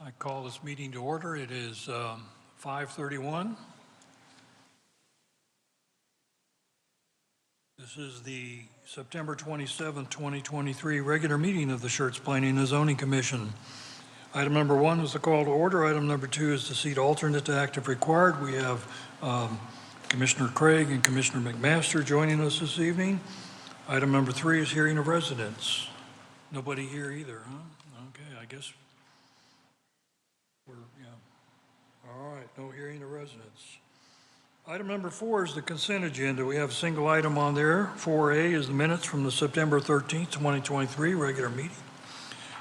I call this meeting to order. It is 5:31. This is the September 27th, 2023 regular meeting of the Schertz Planning and Zoning Commission. Item number 1 is the call to order. Item number 2 is the seat alternate to act if required. We have Commissioner Craig and Commissioner McMaster joining us this evening. Item number 3 is hearing of residents. Nobody here either, huh? Okay, I guess all right, no hearing of residents. Item number 4 is the consent agenda. We have a single item on there. 4A is the minutes from the September 13th, 2023 regular meeting.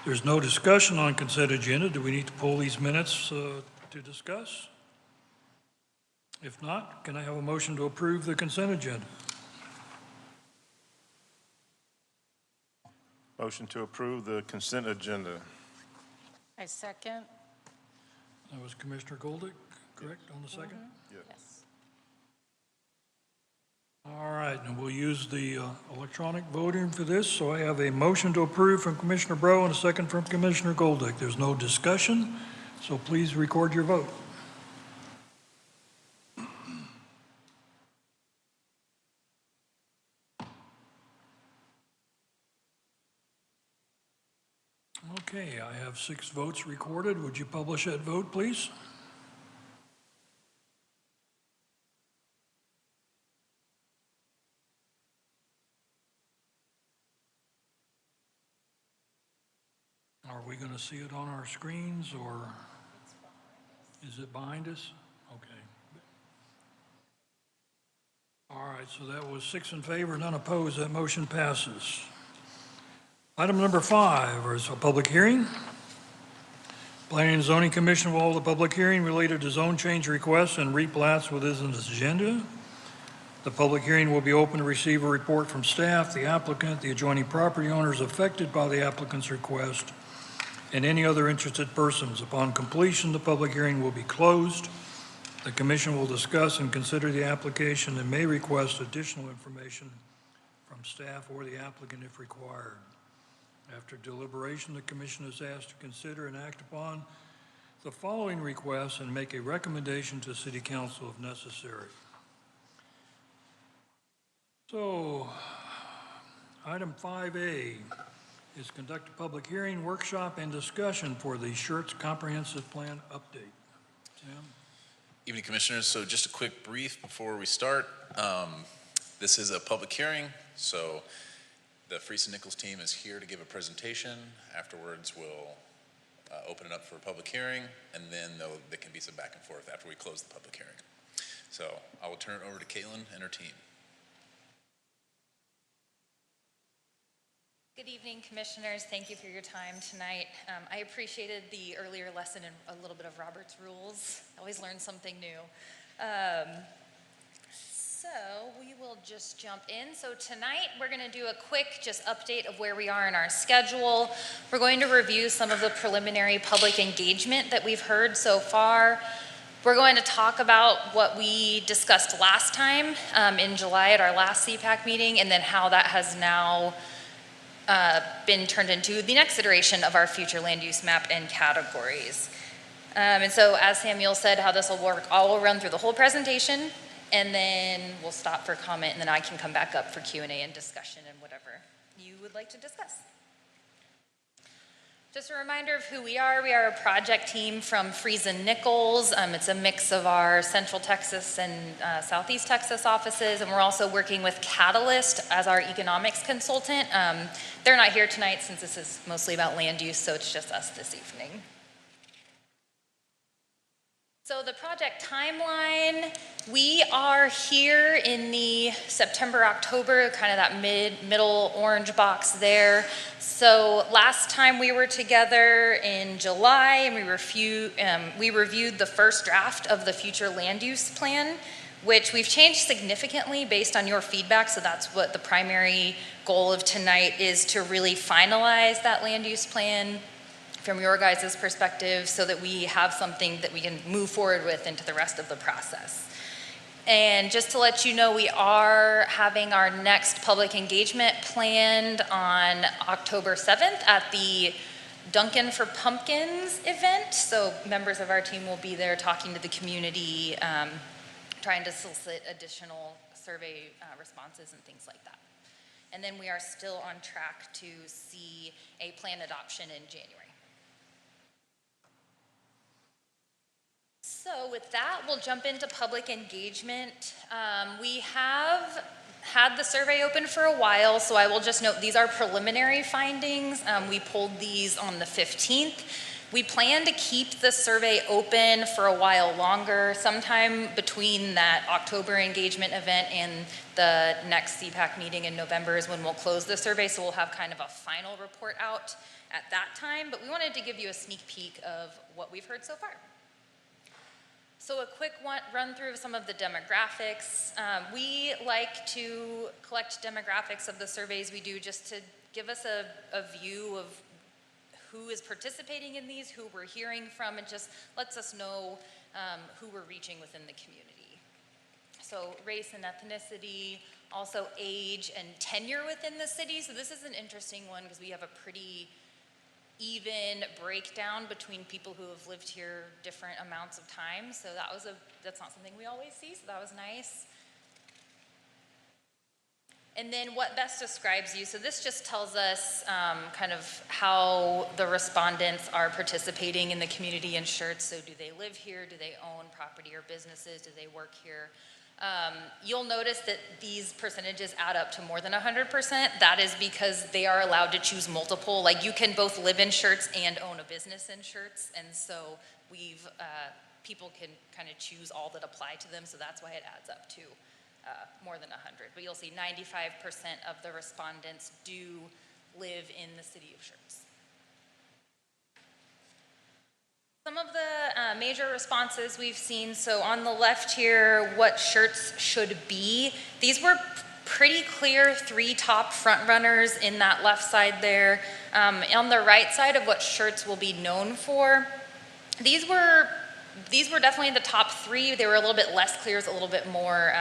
There's no discussion on consent agenda. Do we need to pull these minutes to discuss? If not, can I have a motion to approve the consent agenda? Motion to approve the consent agenda. I second. That was Commissioner Goldick, correct, on the second? Yes. All right, and we'll use the electronic voting for this. So I have a motion to approve from Commissioner Breaux and a second from Commissioner Goldick. There's no discussion, so please record your vote. Okay, I have 6 votes recorded. Would you publish that vote, please? Are we going to see it on our screens, or is it behind us? Okay. All right, so that was 6 in favor, none opposed. That motion passes. Item number 5 is a public hearing. Planning and Zoning Commission will hold a public hearing related to zone change requests and replats within this agenda. The public hearing will be open to receive a report from staff, the applicant, the adjoining property owners affected by the applicant's request, and any other interested persons. Upon completion, the public hearing will be closed. The commission will discuss and consider the application and may request additional information from staff or the applicant if required. After deliberation, the commission is asked to consider and act upon the following requests and make a recommendation to City Council if necessary. So, item 5A is conduct a public hearing, workshop, and discussion for the Schertz Comprehensive Plan update. Sam? Evening, Commissioners. So just a quick brief before we start. This is a public hearing, so the Friesen Nichols team is here to give a presentation. Afterwards, we'll open it up for a public hearing, and then there can be some back and forth after we close the public hearing. So I will turn it over to Caitlin and her team. Good evening, Commissioners. Thank you for your time tonight. I appreciated the earlier lesson in a little bit of Robert's Rules. I always learn something new. So we will just jump in. So tonight we're going to do a quick just update of where we are in our schedule. We're going to review some of the preliminary public engagement that we've heard so far. We're going to talk about what we discussed last time in July at our last CPAC meeting, and then how that has now been turned into the next iteration of our future land use map and categories. And so as Samuel said, how this will work, I will run through the whole presentation, and then we'll stop for comment, and then I can come back up for Q&A and discussion and whatever you would like to discuss. Just a reminder of who we are. We are a project team from Friesen Nichols. It's a mix of our Central Texas and Southeast Texas offices, and we're also working with Catalyst as our economics consultant. They're not here tonight since this is mostly about land use, so it's just us this evening. So the project timeline, we are here in the September, October, kind of that middle orange box there. So last time we were together in July, and we reviewed the first draft of the future land use plan, which we've changed significantly based on your feedback. So that's what the primary goal of tonight is, to really finalize that land use plan from your guys' perspective, so that we have something that we can move forward with into the rest of the process. And just to let you know, we are having our next public engagement planned on October 7th at the Duncan for Pumpkins event. So members of our team will be there talking to the community, trying to solicit additional survey responses and things like that. And then we are still on track to see a plan adoption in January. So with that, we'll jump into public engagement. We have had the survey open for a while, so I will just note these are preliminary findings. We pulled these on the 15th. We plan to keep the survey open for a while longer, sometime between that October engagement event and the next CPAC meeting in November is when we'll close the survey, so we'll have kind of a final report out at that time, but we wanted to give you a sneak peek of what we've heard so far. So a quick run through of some of the demographics. We like to collect demographics of the surveys we do just to give us a view of who is participating in these, who we're hearing from, and just lets us know who we're reaching within the community. So race and ethnicity, also age and tenure within the city. So this is an interesting one because we have a pretty even breakdown between people who have lived here different amounts of time. So that's not something we always see, so that was nice. And then what best describes you. So this just tells us kind of how the respondents are participating in the community in Schertz. So do they live here? Do they own property or businesses? Do they work here? You'll notice that these percentages add up to more than 100%. That is because they are allowed to choose multiple. Like you can both live in Schertz and own a business in Schertz. And so people can kind of choose all that apply to them. So that's why it adds up to more than 100. But you'll see 95% of the respondents do live in the city of Schertz. Some of the major responses we've seen, so on the left here, what Schertz should be. These were pretty clear 3 top front runners in that left side there. On the right side of what Schertz will be known for, these were definitely the top 3. They were a little bit less clear, a little bit more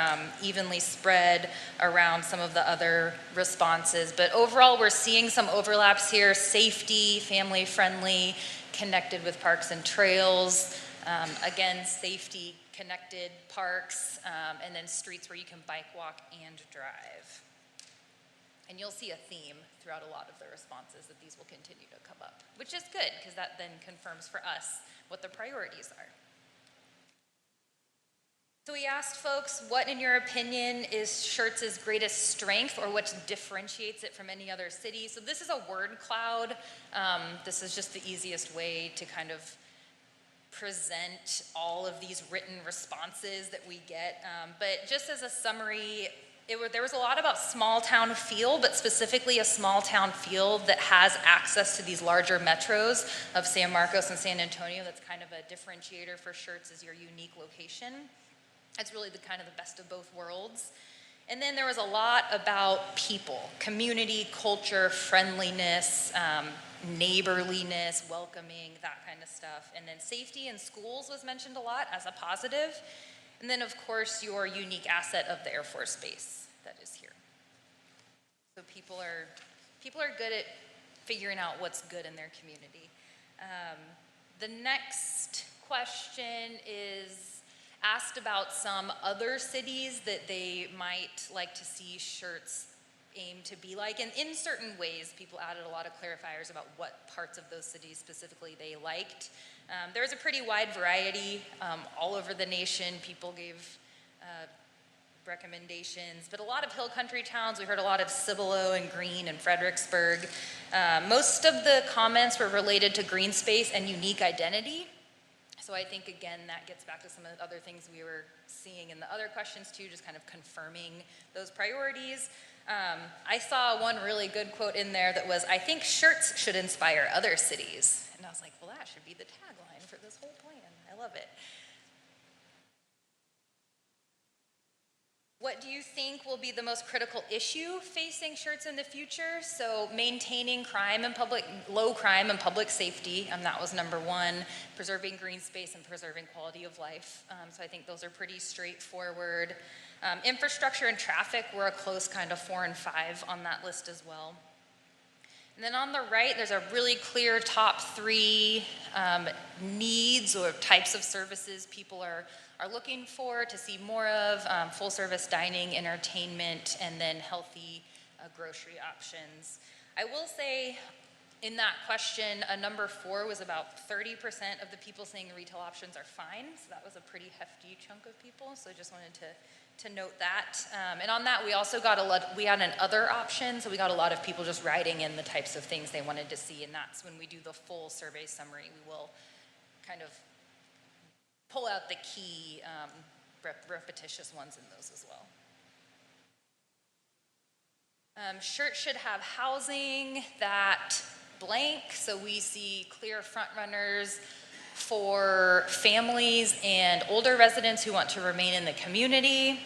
evenly spread around some of the other responses. But overall, we're seeing some overlaps here: safety, family friendly, connected with parks and trails. Again, safety, connected parks, and then streets where you can bike, walk, and drive. And you'll see a theme throughout a lot of the responses that these will continue to come up, which is good because that then confirms for us what the priorities are. So we asked folks, what in your opinion is Schertz's greatest strength, or what differentiates it from any other city? So this is a word cloud. This is just the easiest way to kind of present all of these written responses that we get. But just as a summary, there was a lot about small town feel, but specifically a small town feel that has access to these larger metros of San Marcos and San Antonio. That's kind of a differentiator for Schertz, is your unique location. It's really the kind of the best of both worlds. And then there was a lot about people, community, culture, friendliness, neighborliness, welcoming, that kind of stuff. And then safety in schools was mentioned a lot as a positive. And then, of course, your unique asset of the Air Force Base that is here. So people are good at figuring out what's good in their community. The next question is asked about some other cities that they might like to see Schertz aim to be like. And in certain ways, people added a lot of clarifiers about what parts of those cities specifically they liked. There was a pretty wide variety all over the nation. People gave recommendations, but a lot of hill country towns. We heard a lot of Cibolo and Greene and Fredericksburg. Most of the comments were related to green space and unique identity. So I think, again, that gets back to some of the other things we were seeing in the other questions too, just kind of confirming those priorities. I saw one really good quote in there that was, "I think Schertz should inspire other cities." And I was like, well, that should be the tagline for this whole plan. I love it. What do you think will be the most critical issue facing Schertz in the future? So maintaining low crime and public safety, that was number 1. Preserving green space and preserving quality of life. So I think those are pretty straightforward. Infrastructure and traffic were a close kind of 4 and 5 on that list as well. And then on the right, there's a really clear top three needs or types of services people are looking for to see more of: full service dining, entertainment, and then healthy grocery options. I will say in that question, number 4 was about 30% of the people saying retail options are fine. So that was a pretty hefty chunk of people. So I just wanted to note that. And on that, we also got we had an other option. So we got a lot of people just writing in the types of things they wanted to see. And that's when we do the full survey summary, we will kind of pull out the key repetitious ones in those as well. Schertz should have housing that blank, so we see clear front runners for families and older residents who want to remain in the community,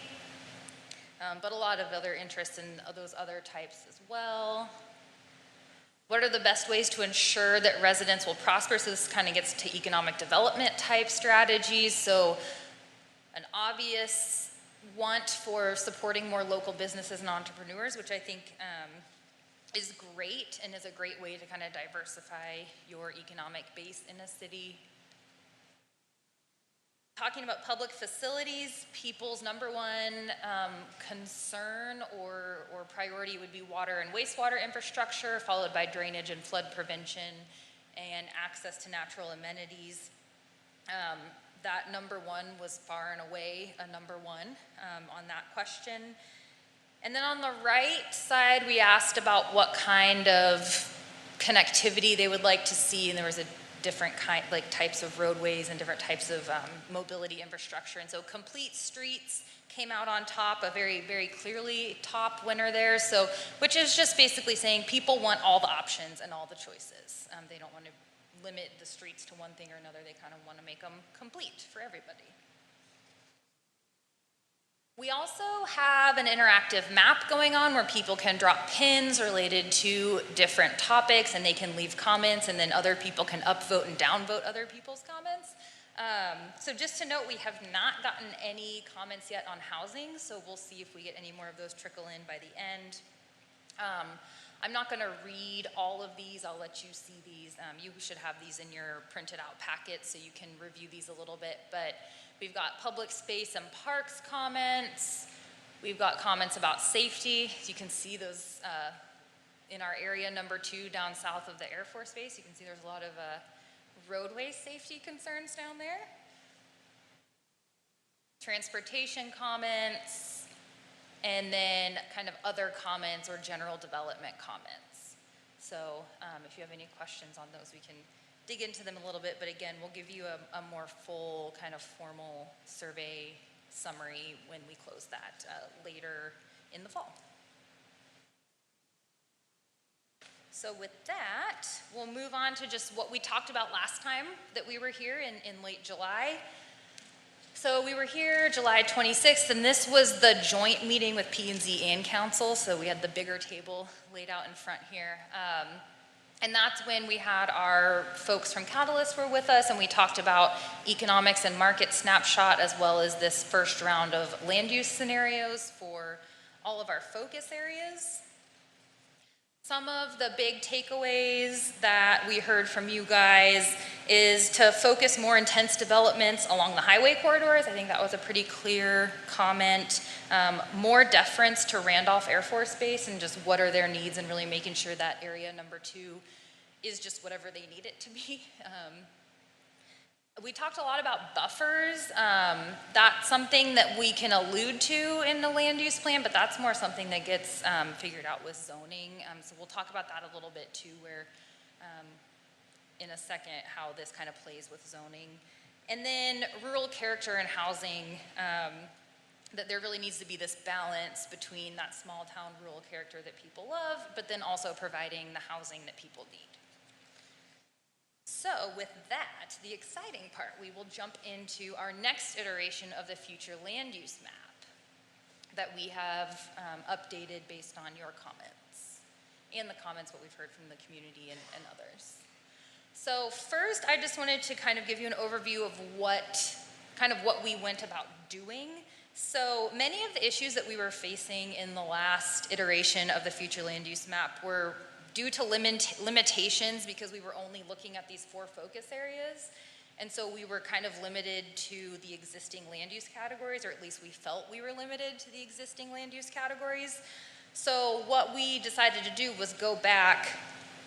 but a lot of other interests in those other types as well. What are the best ways to ensure that residents will prosper? So this kind of gets to economic development type strategies. So an obvious want for supporting more local businesses and entrepreneurs, which I think is great and is a great way to kind of diversify your economic base in a city. Talking about public facilities, people's number one concern or priority would be water and wastewater infrastructure, followed by drainage and flood prevention and access to natural amenities. That number 1 was far and away a number 1 on that question. And then on the right side, we asked about what kind of connectivity they would like to see, and there was a different kind, like types of roadways and different types of mobility infrastructure. And so complete streets came out on top, a very, very clearly top winner there. So, which is just basically saying people want all the options and all the choices. They don't want to limit the streets to one thing or another. They kind of want to make them complete for everybody. We also have an interactive map going on where people can drop pins related to different topics, and they can leave comments, and then other people can upvote and downvote other people's comments. So just to note, we have not gotten any comments yet on housing, so we'll see if we get any more of those trickle in by the end. I'm not going to read all of these. I'll let you see these. You should have these in your printed out packet so you can review these a little bit. But we've got public space and parks comments. We've got comments about safety. You can see those in our area number 2 down south of the Air Force Base. You can see there's a lot of roadway safety concerns down there. Transportation comments. And then kind of other comments or general development comments. So if you have any questions on those, we can dig into them a little bit. But again, we'll give you a more full kind of formal survey summary when we close that later in the fall. So with that, we'll move on to just what we talked about last time that we were here in late July. So we were here July 26th, and this was the joint meeting with P&Z and Council. So we had the bigger table laid out in front here. And that's when we had our folks from Catalyst were with us, and we talked about economics and market snapshot, as well as this first round of land use scenarios for all of our focus areas. Some of the big takeaways that we heard from you guys is to focus more intense developments along the highway corridors. I think that was a pretty clear comment. More deference to Randolph Air Force Base and just what are their needs, and really making sure that area number 2 is just whatever they need it to be. We talked a lot about buffers. That's something that we can allude to in the land use plan, but that's more something that gets figured out with zoning. So we'll talk about that a little bit too, where in a second how this kind of plays with zoning. And then rural character and housing, that there really needs to be this balance between that small town rural character that people love, but then also providing the housing that people need. So with that, the exciting part, we will jump into our next iteration of the future land use map that we have updated based on your comments and the comments what we've heard from the community and others. So first, I just wanted to kind of give you an overview of what we went about doing. So many of the issues that we were facing in the last iteration of the future land use map were due to limitations, because we were only looking at these 4 focus areas, and so we were kind of limited to the existing land use categories, or at least we felt we were limited to the existing land use categories. So what we decided to do was go back,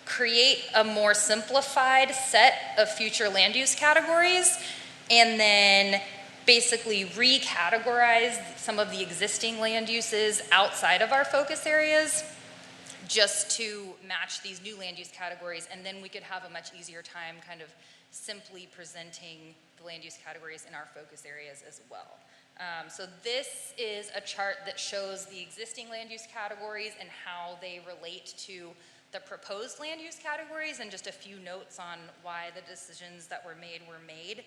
create a more simplified set of future land use categories, and then basically recategorize some of the existing land uses outside of our focus areas just to match these new land use categories, and then we could have a much easier time kind of simply presenting the land use categories in our focus areas as well. So this is a chart that shows the existing land use categories and how they relate to the proposed land use categories, and just a few notes on why the decisions that were made.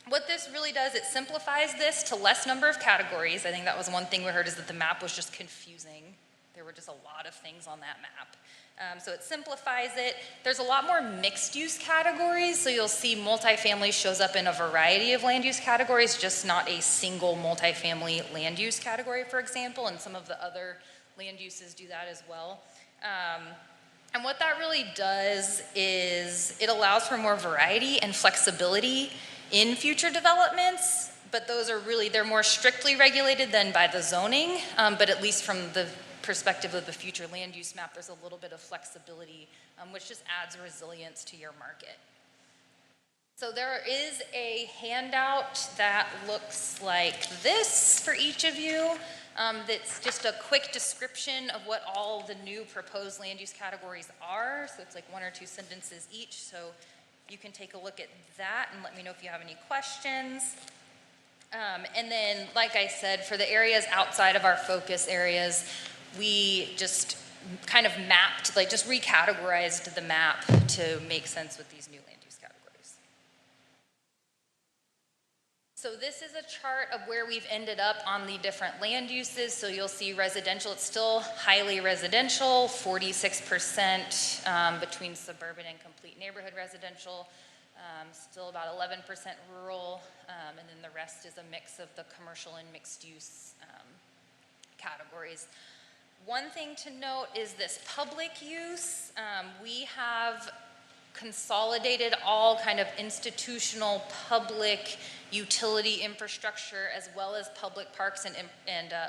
What this really does, it simplifies this to less number of categories. I think that was one thing we heard, is that the map was just confusing. There were just a lot of things on that map. So it simplifies it. There's a lot more mixed use categories, so you'll see multifamily shows up in a variety of land use categories, just not a single multifamily land use category, for example, and some of the other land uses do that as well. And what that really does is it allows for more variety and flexibility in future developments, but those are really, they're more strictly regulated than by the zoning, but at least from the perspective of the future land use map, there's a little bit of flexibility, which just adds resilience to your market. So there is a handout that looks like this for each of you. That's just a quick description of what all the new proposed land use categories are. So it's like 1 or 2 sentences each. So you can take a look at that and let me know if you have any questions. And then, like I said, for the areas outside of our focus areas, we just kind of mapped, like just recategorized the map to make sense with these new land use categories. So this is a chart of where we've ended up on the different land uses. So you'll see residential, it's still highly residential, 46% between suburban and complete neighborhood residential, still about 11% rural, and then the rest is a mix of the commercial and mixed use categories. One thing to note is this public use. We have consolidated all kind of institutional public utility infrastructure as well as public parks and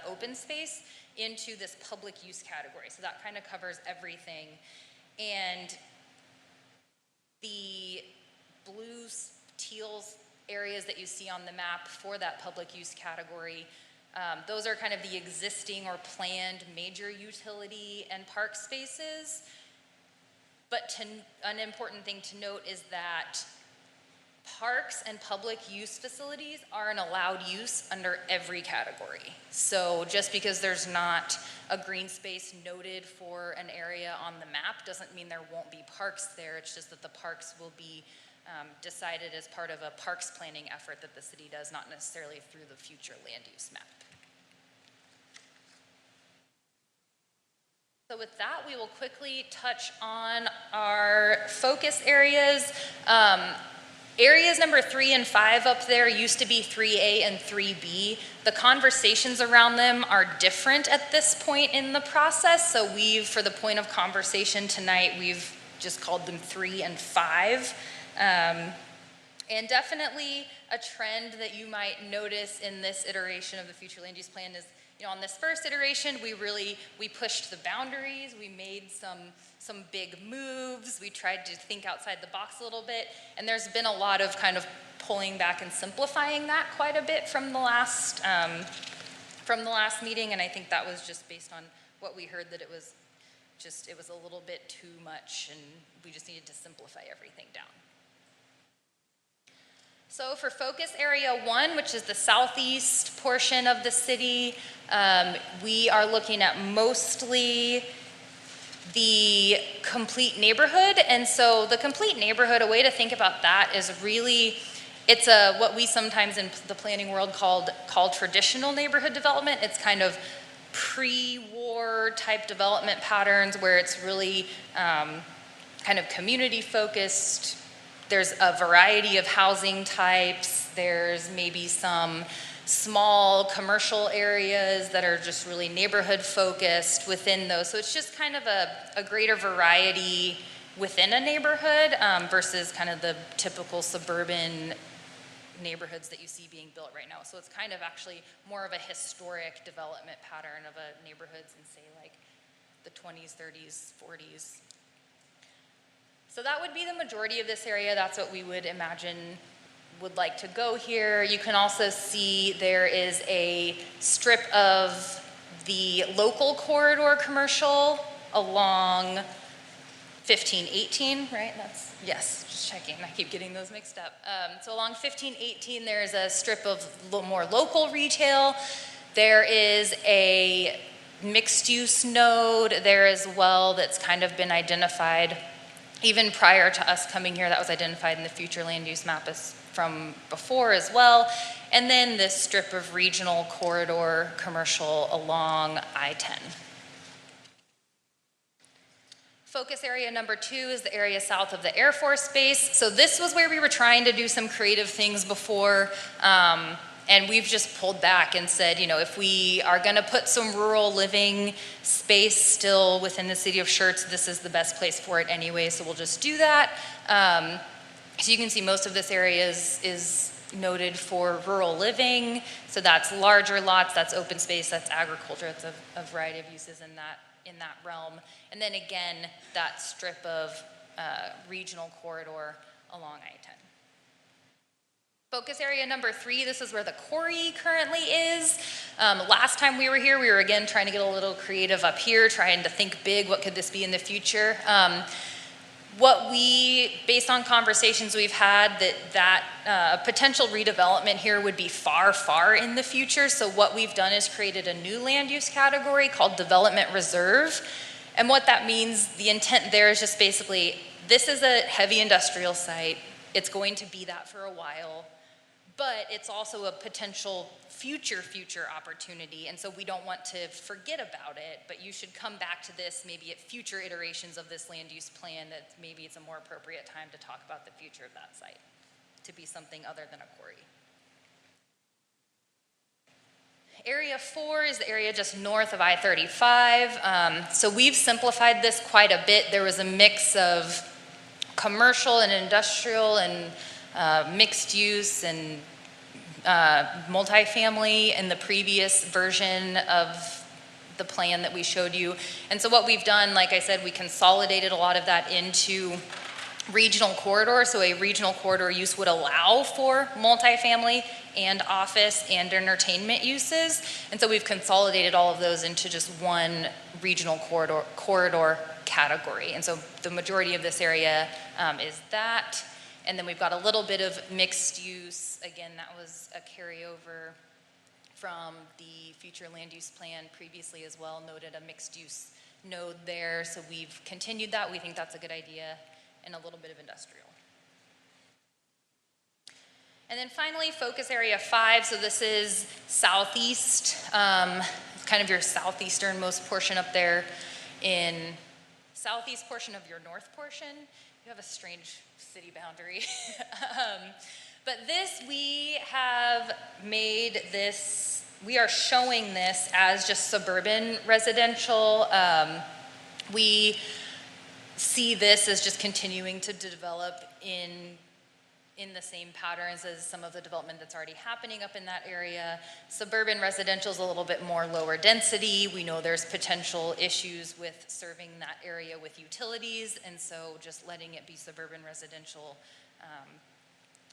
open space into this public use category. So that kind of covers everything. And the blue, teal areas that you see on the map for that public use category, those are kind of the existing or planned major utility and park spaces. But an important thing to note is that parks and public use facilities are an allowed use under every category. So just because there's not a green space noted for an area on the map doesn't mean there won't be parks there. It's just that the parks will be decided as part of a parks planning effort that the city does, not necessarily through the future land use map. So with that, we will quickly touch on our focus areas. Areas number 3 and 5 up there used to be 3A and 3B. The conversations around them are different at this point in the process. So for the point of conversation tonight, we've just called them 3 and 5. And definitely a trend that you might notice in this iteration of the future land use plan is, on this first iteration, we pushed the boundaries, we made some big moves, we tried to think outside the box a little bit, and there's been a lot of kind of pulling back and simplifying that quite a bit from the last meeting, and I think that was just based on what we heard, that it was a little bit too much, and we just needed to simplify everything down. So for focus area 1, which is the southeast portion of the city, we are looking at mostly the complete neighborhood. And so the complete neighborhood, a way to think about that is really, it's what we sometimes in the planning world call traditional neighborhood development. It's kind of pre-war type development patterns where it's really kind of community focused. There's a variety of housing types. There's maybe some small commercial areas that are just really neighborhood focused within those. So it's just kind of a greater variety within a neighborhood versus kind of the typical suburban neighborhoods that you see being built right now. So it's kind of actually more of a historic development pattern of a neighborhoods in, say, like the 20s, 30s, 40s. So that would be the majority of this area. That's what we would imagine would like to go here. You can also see there is a strip of the local corridor commercial along 1518, right? That's, yes, just checking. I keep getting those mixed up. So along 1518, there's a strip of more local retail. There is a mixed-use node there as well that's kind of been identified even prior to us coming here. That was identified in the future land use map as from before as well. And then this strip of regional corridor commercial along I-10. Focus area number 2 is the area south of the Air Force Base. So this was where we were trying to do some creative things before, and we've just pulled back and said, you know, if we are gonna put some rural living space still within the city of Schertz, this is the best place for it anyway, so we'll just do that. So you can see most of this area is noted for rural living. So that's larger lots, that's open space, that's agriculture, it's a variety of uses in that realm. And then again, that strip of regional corridor along I-10. Focus area number 3, this is where the quarry currently is. Last time we were here, we were again trying to get a little creative up here, trying to think big, what could this be in the future? Based on conversations we've had, that potential redevelopment here would be far, far in the future. So what we've done is created a new land use category called development reserve. And what that means, the intent there is just basically, this is a heavy industrial site. It's going to be that for a while, but it's also a potential future opportunity. And so we don't want to forget about it, but you should come back to this maybe at future iterations of this land use plan, that maybe it's a more appropriate time to talk about the future of that site, to be something other than a quarry. Area 4 is the area just north of I-35. So we've simplified this quite a bit. There was a mix of commercial and industrial and mixed use and multifamily in the previous version of the plan that we showed you. And so what we've done, like I said, we consolidated a lot of that into regional corridor. So a regional corridor use would allow for multifamily and office and entertainment uses. And so we've consolidated all of those into just one regional corridor category. And so the majority of this area is that. And then we've got a little bit of mixed use. Again, that was a carryover from the future land use plan previously as well, noted a mixed use node there. So we've continued that. We think that's a good idea, and a little bit of industrial. And then finally, focus area 5. So this is southeast, kind of your southeasternmost portion up there in southeast portion of your north portion. You have a strange city boundary. But this, we have made this, we are showing this as just suburban residential. We see this as just continuing to develop in the same patterns as some of the development that's already happening up in that area. Suburban residential is a little bit more lower density. We know there's potential issues with serving that area with utilities, and so just letting it be suburban residential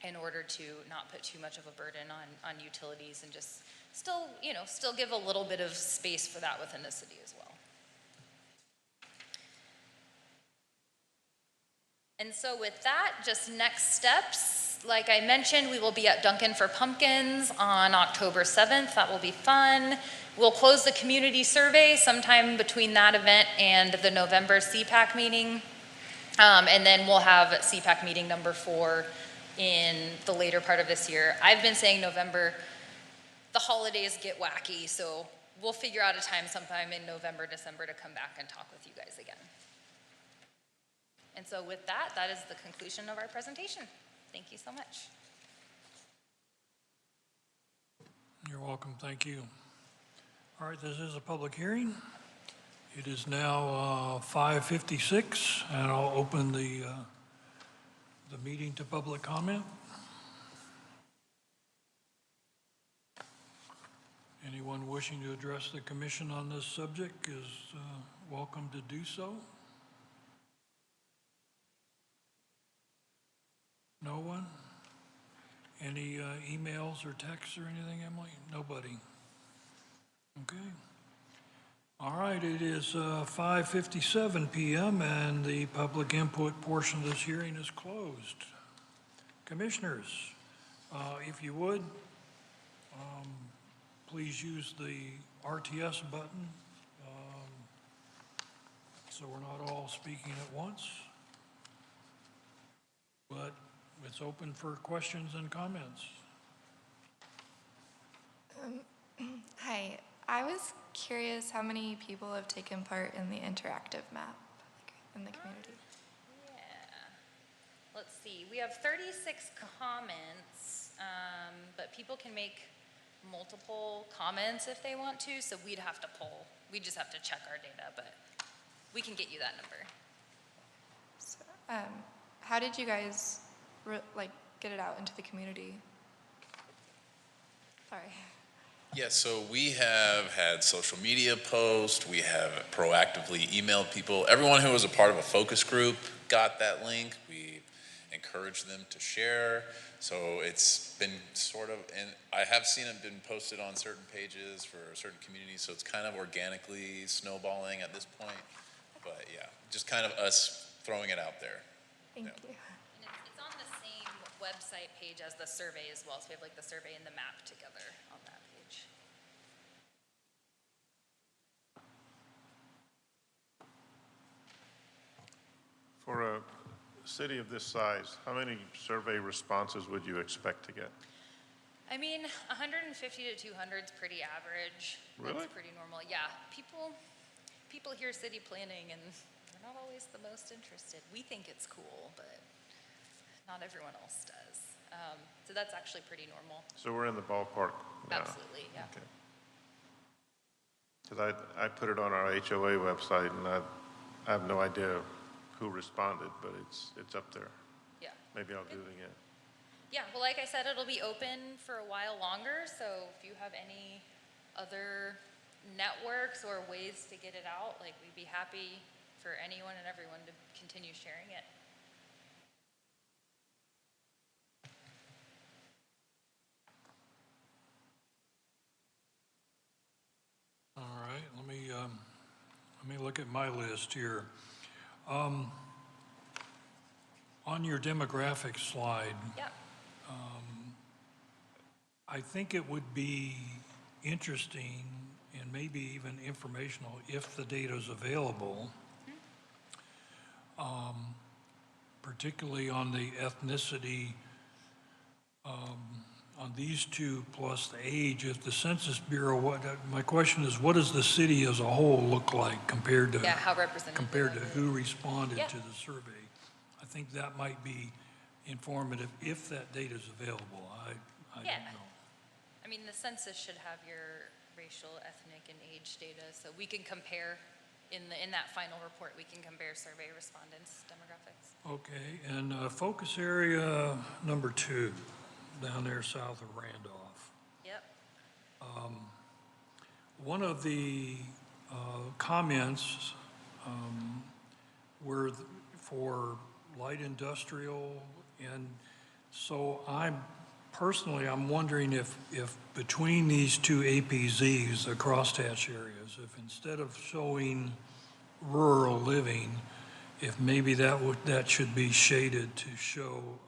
in order to not put too much of a burden on utilities, and just still, still give a little bit of space for that within the city as well. And so with that, just next steps, like I mentioned, we will be at Duncan for Pumpkins on October 7th. That will be fun. We'll close the community survey sometime between that event and the November CPAC meeting. And then we'll have CPAC meeting number 4 in the later part of this year. I've been saying November. The holidays get wacky, so we'll figure out a time sometime in November, December to come back and talk with you guys again. And so with that, that is the conclusion of our presentation. Thank you so much. You're welcome, thank you. All right, this is a public hearing. It is now 5:56, and I'll open the meeting to public comment. Anyone wishing to address the commission on this subject is welcome to do so. No one? Any emails or texts or anything, Emily? Nobody? Okay. All right, it is 5:57 PM, and the public input portion of this hearing is closed. Commissioners, if you would, please use the RTS button so we're not all speaking at once. But it's open for questions and comments. Hi, I was curious how many people have taken part in the interactive map in the community. Yeah. Let's see, we have 36 comments, but people can make multiple comments if they want to, so we'd have to poll. We just have to check our data, but we can get you that number. So, how did you guys get it out into the community? Sorry. Yeah, so we have had social media posts, we have proactively emailed people. Everyone who was a part of a focus group got that link. We encouraged them to share. So it's been sort of, and I have seen it been posted on certain pages for certain communities, so it's kind of organically snowballing at this point. But yeah, just kind of us throwing it out there. Thank Yeah. you. And it's on the same website page as the survey as well, so we have like the survey and the map together on that page. For a city of this size, how many survey responses would you expect to get? I mean, 150 to 200 is pretty average. Really? That's pretty normal. Yeah, people hear city planning and they're not always the most interested. We think it's cool, but not everyone else does. So that's actually pretty normal. So we're in the ballpark now. Absolutely, yeah. Okay. Because I put it on our HOA website, and I have no idea who responded, but it's up there. Yeah. Maybe I'll do it again. Yeah, well, like I said, it'll be open for a while longer, so if you have any other networks or ways to get it out, like, we'd be happy for anyone and everyone to continue sharing it. All right, let me look at my list here. On your demographic slide, Yeah. I think it would be interesting and maybe even informational if the data is available, particularly on the ethnicity, on these two plus the age. If the Census Bureau, my question is, what does the city as a whole look like compared to Yeah, how representative. compared to who responded Yeah. to the survey? I think that might be informative if that data is available. I Yeah. don't know. I mean, the census should have your racial, ethnic, and age data, so we can compare, in that final report, we can compare survey respondents' demographics. Okay, and focus area number 2, down there south of Randolph. Yep. One of the comments were for light industrial, and so I'm wondering if between these two APZs, the crosshatch areas, if instead of showing rural living, if maybe that should be shaded to show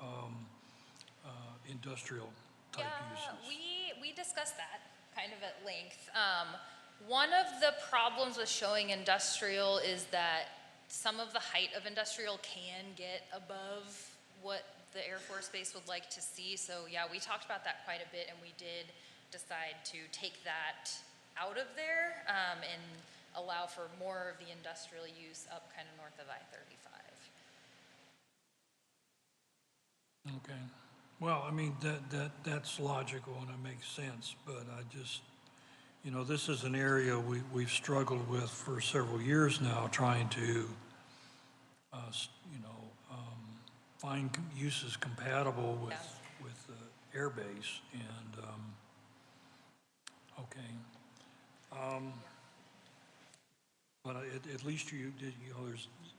industrial type Yeah, uses. we discussed that kind of at length. One of the problems with showing industrial is that some of the height of industrial can get above what the Air Force Base would like to see. So yeah, we talked about that quite a bit, and we did decide to take that out of there and allow for more of the industrial use up kind of north of I-35. Okay. Well, I mean, that's logical and it makes sense, but I just, this is an area we've struggled with for several years now, trying to, find uses compatible with, Yeah. with the airbase, and, okay. But at least you did,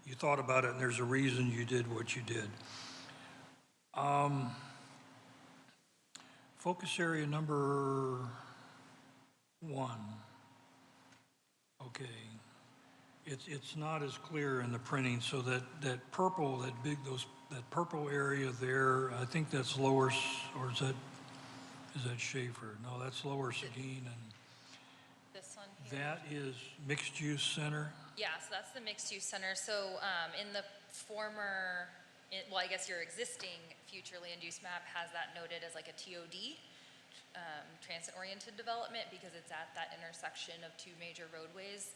you thought about it, and there's a reason you did what you did. Focus area number 1. Okay. It's not as clear in the printing, so that purple, that purple area there, I think that's Lower, or is that Schaefer? No, that's Lower Seguin, and This one here. that is mixed-use center. Yeah, so that's the mixed-use center. So in the former, well, I guess your existing future land use map has that noted as like a TOD, transit-oriented development, because it's at that intersection of two major roadways.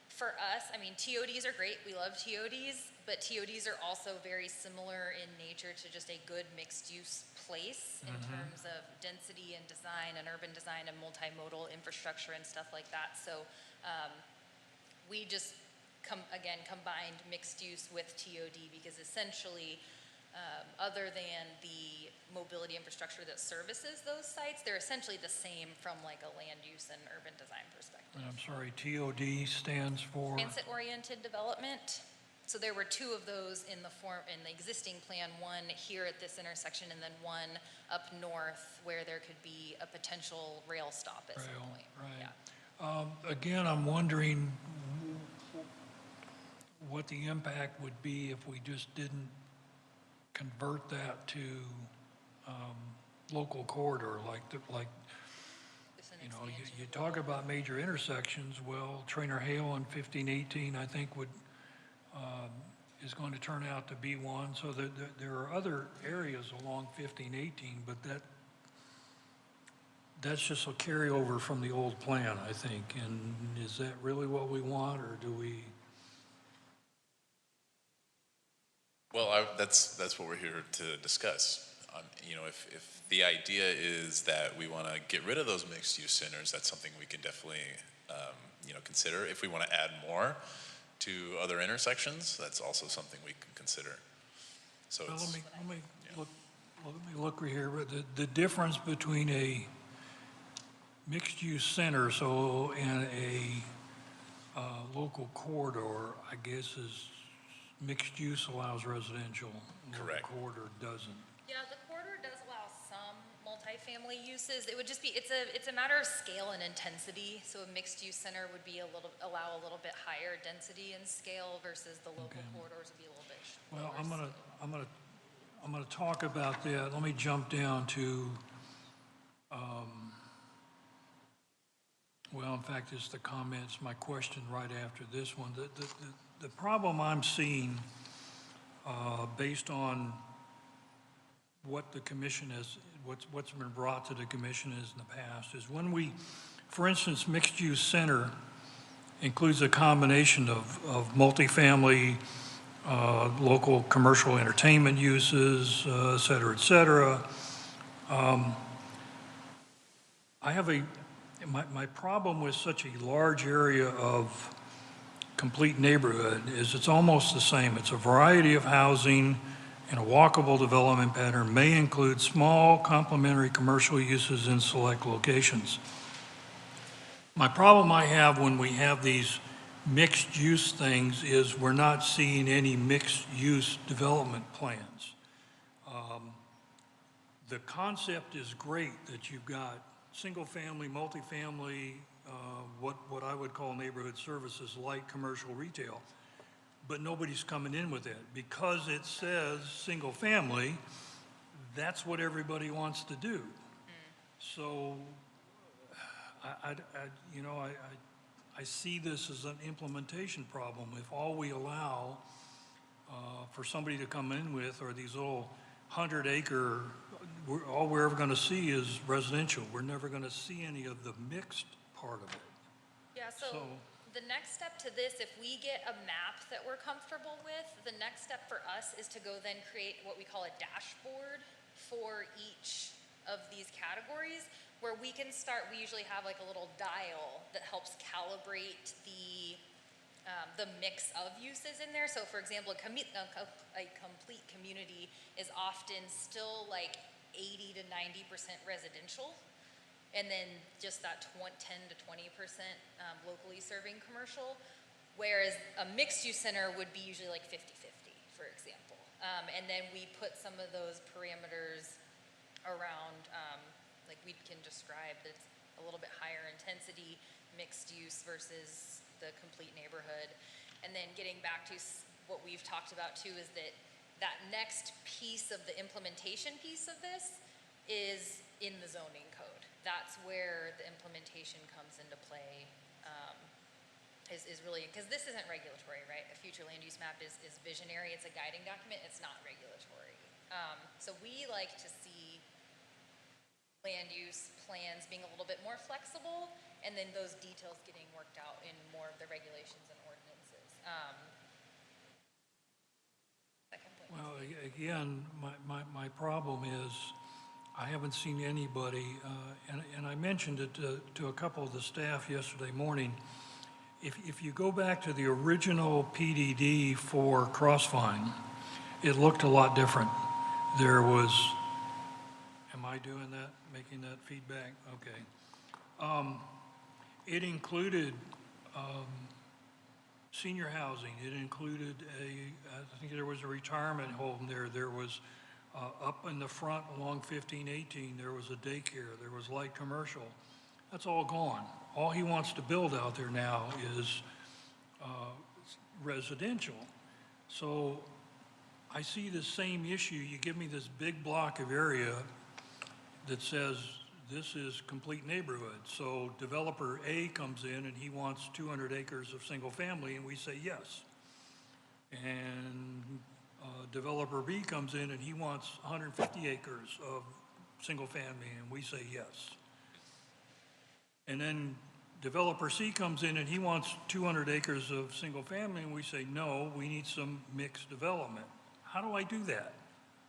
For us, I mean, TODs are great. We love TODs, but TODs are also very similar in nature to just a good mixed-use place in terms of density and design and urban design and multimodal infrastructure and stuff like that. So we just, combined mixed use with TOD because essentially, other than the mobility infrastructure that services those sites, they're essentially the same from like a land use and urban design perspective. And I'm sorry, TOD stands for? Transit-oriented development. So there were two of those in the existing plan, one here at this intersection and then one up north where there could be a potential rail stop at some Rail, point. right. Yeah. Again, I'm wondering what the impact would be if we just didn't convert that to local corridor, Just an you expansion. talk about major intersections. Well, Trainer Hale on 1518, I think is going to turn out to be one. So there are other areas along 1518, but that's just a carryover from the old plan, I think. And is that really what we want, or do we? Well, that's what we're here to discuss. If the idea is that we want to get rid of those mixed-use centers, that's something we can definitely, consider. If we want to add more to other intersections, that's also something we can consider. So Well, it's, let me look here, but the difference between a mixed-use center, and a local corridor, I guess, is mixed use allows residential. Correct. Local corridor doesn't. Yeah, the corridor does allow some multifamily uses. It would just be, it's a matter of scale and intensity. So a mixed-use center would be allow a little bit higher density and scale versus the local Okay. corridors would be a little bit Well, lower I'm gonna talk about that. Let me jump down to, well, in fact, it's the comments, my question right after this one. The problem I'm seeing, based on what the commission has, what's been brought to the commission is in the past, is when we, for instance, mixed-use center includes a combination of multifamily, local commercial entertainment uses, et cetera, et cetera. I have my problem with such a large area of complete neighborhood is it's almost the same. It's a variety of housing and a walkable development pattern may include small complementary commercial uses in select locations. My problem I have when we have these mixed-use things is we're not seeing any mixed-use development plans. The concept is great that you've got single-family, multifamily, what I would call neighborhood services, light commercial retail, but nobody's coming in with it. Because it says single-family, that's what everybody wants to do. So I see this as an implementation problem. If all we allow for somebody to come in with are these little 100-acre, all we're ever going to see is residential. We're never going to see any of the mixed part of it. Yeah, so the next step to this, if we get a map that we're comfortable with, the next step for us is to go then create what we call a dashboard for each of these categories where we can start, we usually have like a little dial that helps calibrate the mix of uses in there. So for example, a complete community is often still like 80 to 90% residential, and then just that 10 to 20% locally serving commercial, whereas a mixed-use center would be usually like 50-50, for example. And then we put some of those parameters around, like we can describe that it's a little bit higher intensity mixed use versus the complete neighborhood. And then getting back to what we've talked about too is that next piece of the implementation piece of this is in the zoning code. That's where the implementation comes into play, is really, because this isn't regulatory, right? A future land use map is visionary, it's a guiding document, it's not regulatory. So we like to see land use plans being a little bit more flexible, and then those details getting worked out in more of the regulations and ordinances. Second point. Well, again, my problem is I haven't seen anybody, and I mentioned it to a couple of the staff yesterday morning. If you go back to the original PDD for Crossvine, it looked a lot different. There was, am I doing that, making that feedback? Okay. It included senior housing. It included I think there was a retirement home there. There was, up in the front along 1518, there was a daycare. There was light commercial. That's all gone. All he wants to build out there now is residential. So I see the same issue. You give me this big block of area that says this is complete neighborhood. So developer A comes in and he wants 200 acres of single family, and we say yes. And developer B comes in and he wants 150 acres of single family, and we say yes. And then developer C comes in and he wants 200 acres of single family, and we say no, we need some mixed development. How do I do that?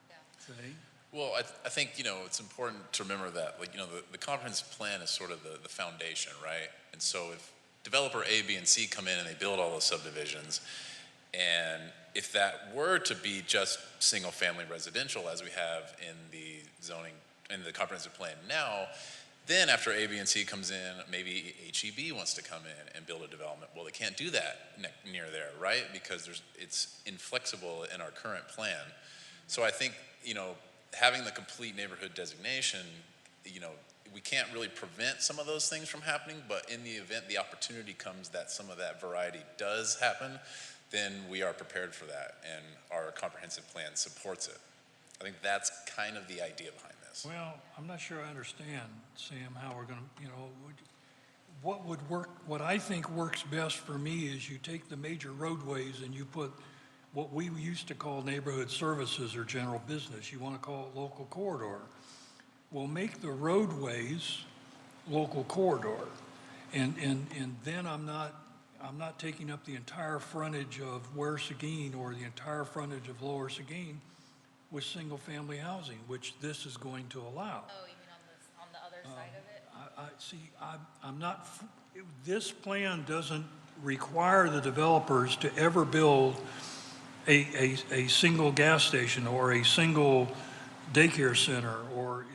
Yeah. Okay. Well, I think, it's important to remember that, the comprehensive plan is sort of the foundation, right? And so if developer A, B, and C come in and they build all those subdivisions, and if that were to be just single-family residential, as we have in the zoning, in the comprehensive plan now, then after A, B, and C comes in, maybe HEB wants to come in and build a development. Well, they can't do that near there, right? Because it's inflexible in our current plan. So I think, having the complete neighborhood designation, we can't really prevent some of those things from happening, but in the event the opportunity comes that some of that variety does happen, then we are prepared for that, and our comprehensive plan supports it. I think that's kind of the idea behind this. Well, I'm not sure I understand, Sam, how we're going to, what would work, what I think works best for me is you take the major roadways and you put what we used to call neighborhood services or general business. You want to call it local corridor. Well, make the roadways local corridor. And then I'm not taking up the entire frontage of Ware Seguin or the entire frontage of Lower Seguin with single-family housing, which this is going to allow. Oh, you mean on the other side of it? I'm not, this plan doesn't require the developers to ever build a single gas station or a single daycare center, or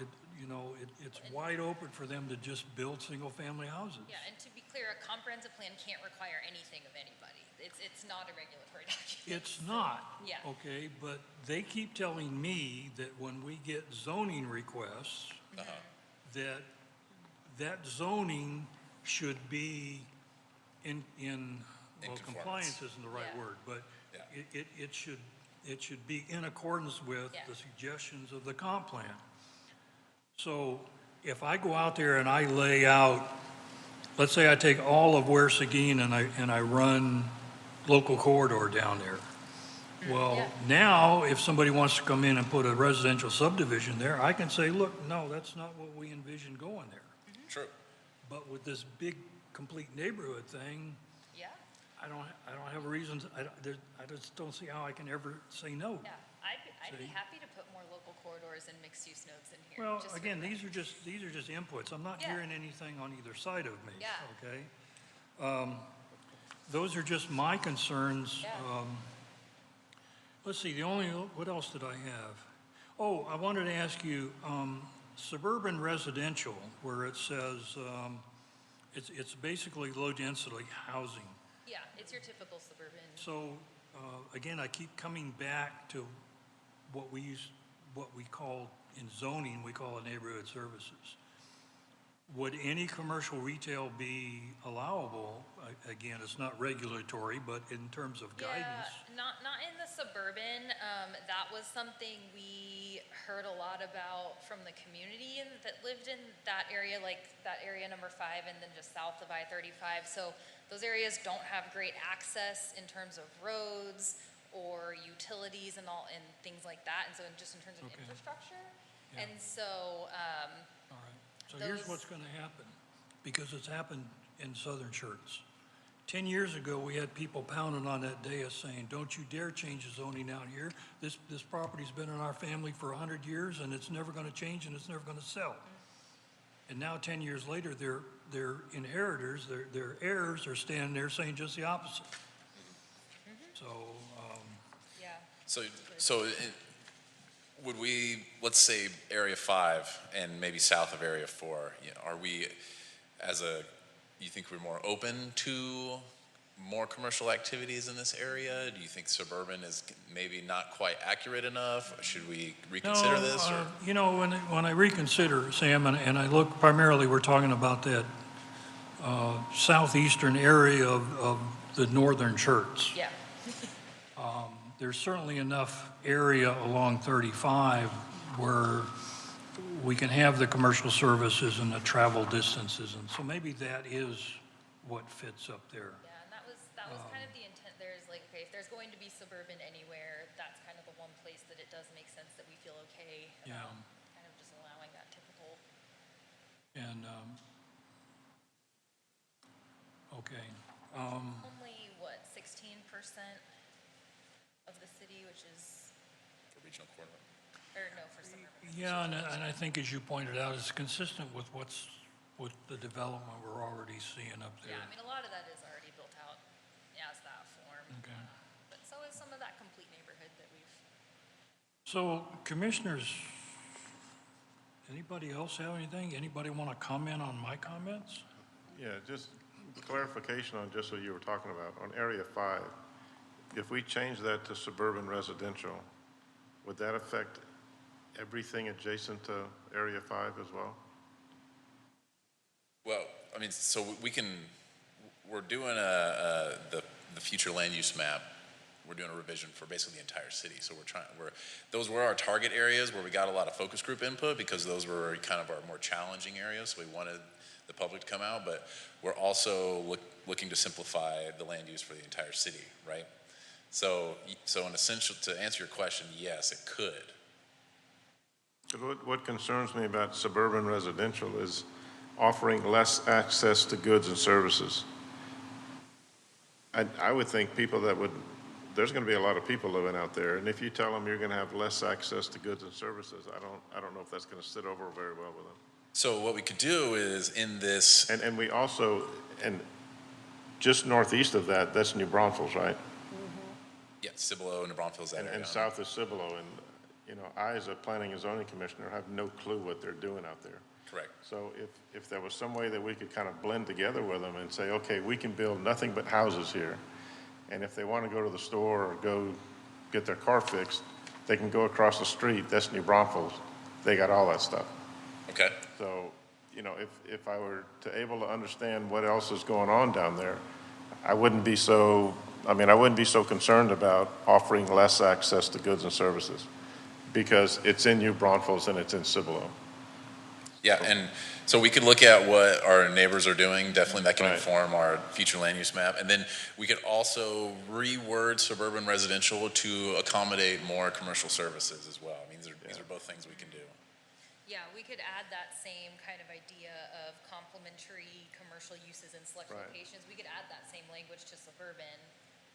it's wide open for them to just build single-family houses. Yeah, and to be clear, a comprehensive plan can't require anything of anybody. It's not a regulatory document. It's not. Yeah. Okay, but they keep telling me that when we get zoning requests, that zoning should be in well, conformance. compliance isn't the right Yeah. word, but Yeah. it should be in accordance with Yeah. the suggestions of the comp plan. So if I go out there and I lay out, let's say I take all of Ware Seguin and I run local corridor down there. Well, Yeah. now if somebody wants to come in and put a residential subdivision there, I can say, look, no, that's not what we envisioned going there. True. But with this big complete neighborhood thing, Yeah, I don't have a reason, I just don't see how I can ever say no. yeah. I'd be See? happy to put more local corridors and mixed-use nodes in here. Well, just for again, the- these are just inputs. I'm not Yeah. hearing anything on either side of me. Yeah. Okay? Those are just my concerns. Yeah. Let's see, what else did I have? Oh, I wanted to ask you, suburban residential, where it says, it's basically low-density housing. Yeah, it's your typical suburban. So, again, I keep coming back to what we call, in zoning, we call it neighborhood services. Would any commercial retail be allowable? Again, it's not regulatory, but in terms of guidance. Yeah, not in the suburban. That was something we heard a lot about from the community that lived in that area, like that area number 5 and then just south of I-35. So those areas don't have great access in terms of roads or utilities and things like that. And so just in terms of Okay. infrastructure. Yeah. And so, All right. So here's those- what's going to happen, because it's happened in southern Schertz. 10 years ago, we had people pounding on that dais saying, don't you dare change the zoning out here. This property's been in our family for 100 years, and it's never going to change, and it's never going to sell. And now, 10 years later, their inheritors, their heirs are standing there saying just the opposite. So, yeah. Would we, let's say Area 5 and maybe south of Area 4, are we, you think we're more open to more commercial activities in this area? Do you think suburban is maybe not quite accurate enough? Should we reconsider this? Or? When I reconsider, Sam, and I look primarily, we're talking about that southeastern area of the northern Schertz. Yeah. There's certainly enough area along 35 where we can have the commercial services and the travel distances, and so maybe that is what fits up there. Yeah, and that was kind of the intent. There's like, okay, if there's going to be suburban anywhere, that's kind of the one place that it does make sense that we feel okay Yeah. about kind of just allowing that typical. And, okay. Only what, 16% of the city, which is, For regional corridor. or no, for suburban. Yeah, and I think, as you pointed out, it's consistent with with the development we're already seeing up there. Yeah, I mean, a lot of that is already built out as that form. Okay. But so is some of that complete neighborhood that we've. So, commissioners, anybody else have anything? Anybody want to comment on my comments? Yeah, just clarification on just what you were talking about. On Area 5, if we change that to suburban residential, would that affect everything adjacent to Area 5 as well? Well, I mean, so we're doing the future land use map. We're doing a revision for basically the entire city. So those were our target areas where we got a lot of focus group input because those were kind of our more challenging areas. So we wanted the public to come out, but we're also looking to simplify the land use for the entire city, right? So in essential, to answer your question, yes, it could. What concerns me about suburban residential is offering less access to goods and services. I would think there's going to be a lot of people living out there, and if you tell them you're going to have less access to goods and services, I don't know if that's going to sit over very well with them. So what we could do is in this, And we also, and just northeast of that, that's New Braunfels, right? yeah, Cibolo, New Braunfels, that area. And south of Cibolo, and, I, as a planning and zoning commissioner, have no clue what they're doing out there. Correct. So if there was some way that we could kind of blend together with them and say, okay, we can build nothing but houses here, and if they want to go to the store or go get their car fixed, they can go across the street, that's New Braunfels, they got all that stuff. Okay. So, if I were able to understand what else is going on down there, I wouldn't be so concerned about offering less access to goods and services, because it's in New Braunfels and it's in Cibolo. Yeah, and so we could look at what our neighbors are doing. Definitely that can Right. inform our future land use map. And then we could also reword suburban residential to accommodate more commercial services as well. I mean, these are both things we can do. Yeah, we could add that same kind of idea of complementary commercial uses in select Right. locations. We could add that same language to suburban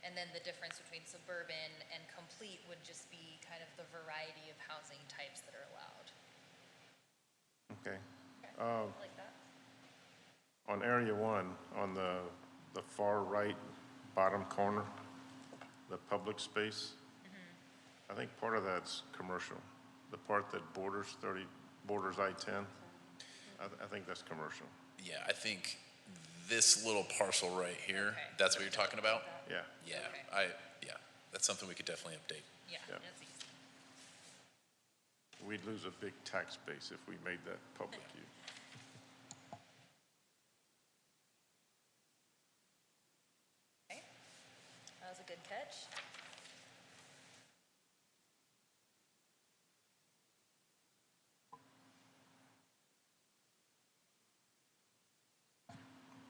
And then the difference between suburban and complete would just be kind of the variety of housing types that are allowed. Okay. I like that. On Area 1, on the far right bottom corner, the public space, I think part of that's commercial. The part that borders I-10, I think that's commercial. Yeah, I think this little parcel right here, Okay. that's what you're talking about? Yeah. Yeah, Okay. yeah, that's something we could definitely update. Yeah, Yeah. that's easy. We'd lose a big tax base if we made that public use. Okay, that was a good catch.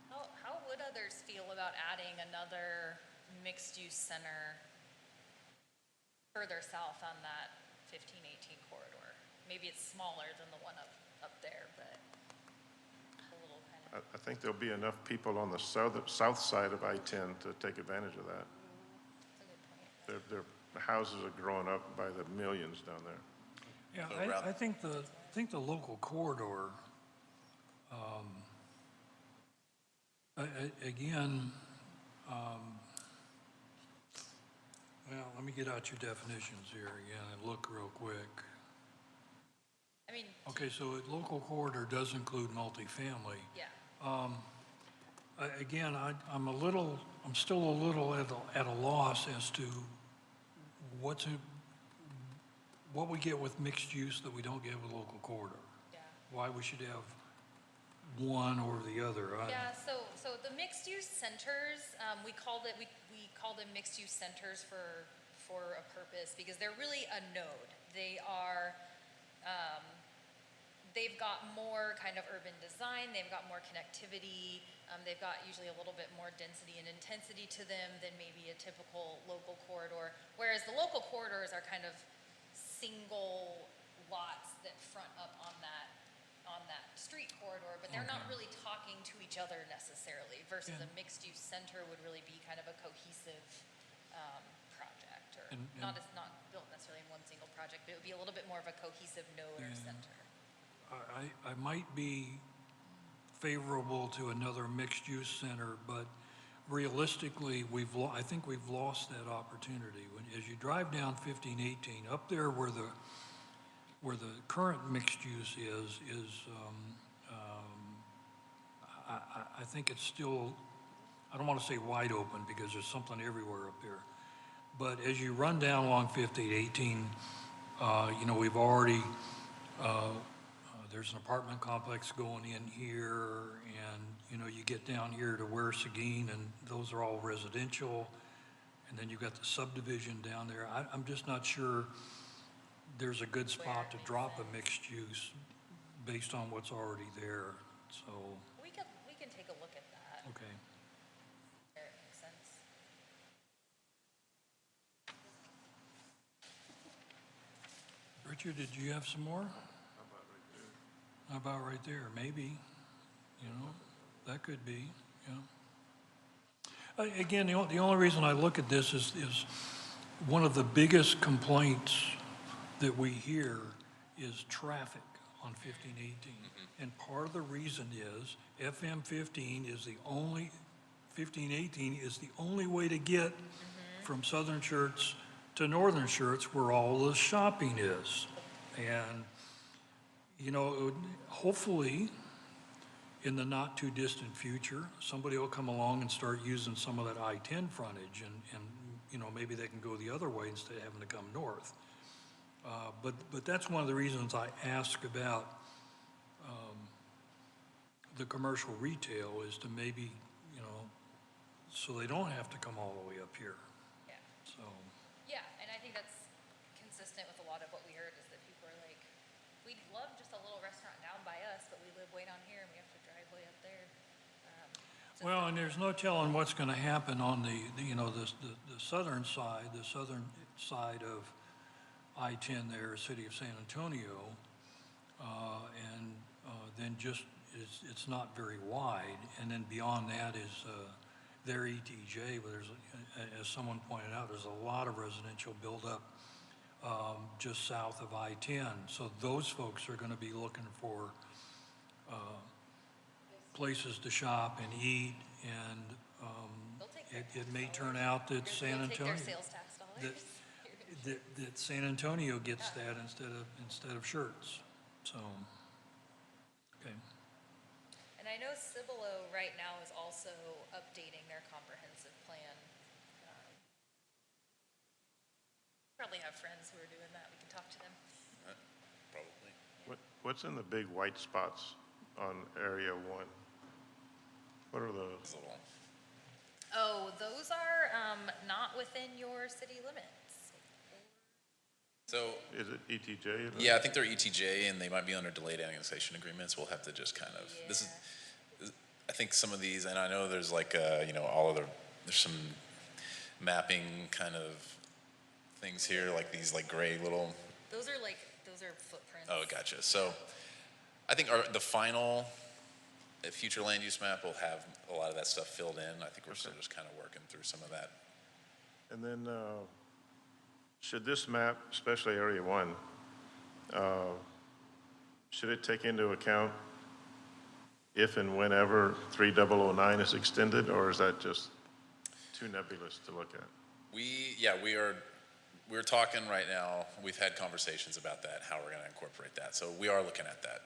How would others feel about adding another mixed-use center further south on that 1518 corridor? Maybe it's smaller than the one up there, but a little kind of, I think there'll be enough people on the south side of I-10 to take advantage of that. that's a good point. Their houses are growing up by the millions down there. Yeah, So Rob- I think the local corridor, again, well, let me get out your definitions here again and look real quick. I mean, Okay, so a local corridor does include multifamily. yeah, Again, I'm still a little at a loss as to what we get with mixed use that we don't get with local corridor. yeah. Why we should have one or the other. Yeah, so the mixed-use centers, we call them mixed-use centers for a purpose, because they're really a node. They are, they've got more kind of urban design, they've got more connectivity, they've got usually a little bit more density and intensity to them than maybe a typical local corridor, whereas the local corridors are kind of single lots that front up on that street corridor, but they're not really talking to each other necessarily, versus Yeah. a mixed-use center would really be kind of a cohesive project, or And- not built necessarily in one single project, but it would be a little bit more of a cohesive node or Yeah. center. I might be favorable to another mixed-use center, but realistically, I think we've lost that opportunity. As you drive down 1518, up there where the current mixed use is, I think it's still, I don't want to say wide open because there's something everywhere up there. But as you run down along 1518, we've already, there's an apartment complex going in here, and, you get down here to where Seguin, and those are all residential. And then you've got the subdivision down there. I'm just not sure there's a good spot to drop a mixed use based on what's already there, so, We can take a look at that. okay. There, it makes sense. Richard, did you have some more? How about right there? Maybe, that could be, yeah. Again, the only reason I look at this is one of the biggest complaints that we hear is traffic on 1518. And part of the reason is FM 15 is the only, 1518 is the only way to get from Southern Schertz to Northern Schertz where all the shopping is. And, hopefully, in the not too distant future, somebody will come along and start using some of that I-10 frontage and maybe they can go the other way instead of having to come north. But that's one of the reasons I ask about the commercial retail is to maybe, so they don't have to come all the way up here, Yeah. so. Yeah, and I think that's consistent with a lot of what we heard, is that people are like, we'd love just a little restaurant down by us, but we live way down here and we have to drive way up there. Well, and there's no telling what's going to happen on the southern side, of I-10 there, city of San Antonio, then just, it's not very wide, and then beyond that is their ETJ, but there's, as someone pointed out, there's a lot of residential buildup just south of I-10. So those folks are going to be looking for places to shop and eat, and They'll take their it may tax turn dollars. out that They'll San take their Antonio, sales tax dollars. that San Antonio gets that instead of Schertz. So, okay. And I know Cibolo right now is also updating their comprehensive plan. Probably have friends who are doing that. We can talk to them. Probably. What's in the big white spots on Area 1? What are those? It's a little- Oh, those are not within your city limits. So, Is it ETJ? yeah, I think they're ETJ and they might be under delayed annexation agreements. We'll have to just kind of, I think some of these, and I know there's like, there's some mapping kind of things here, like these like gray little, Those are footprints. oh, gotcha. So I think the final future land use map will have a lot of that stuff filled in. I think we're still just kind of working through some of that. And then, should this map, especially Area 1, should it take into account if and whenever 3009 is extended, or is that just too nebulous to look at? We're talking right now, we've had conversations about that, how we're going to incorporate that. So we are looking at that.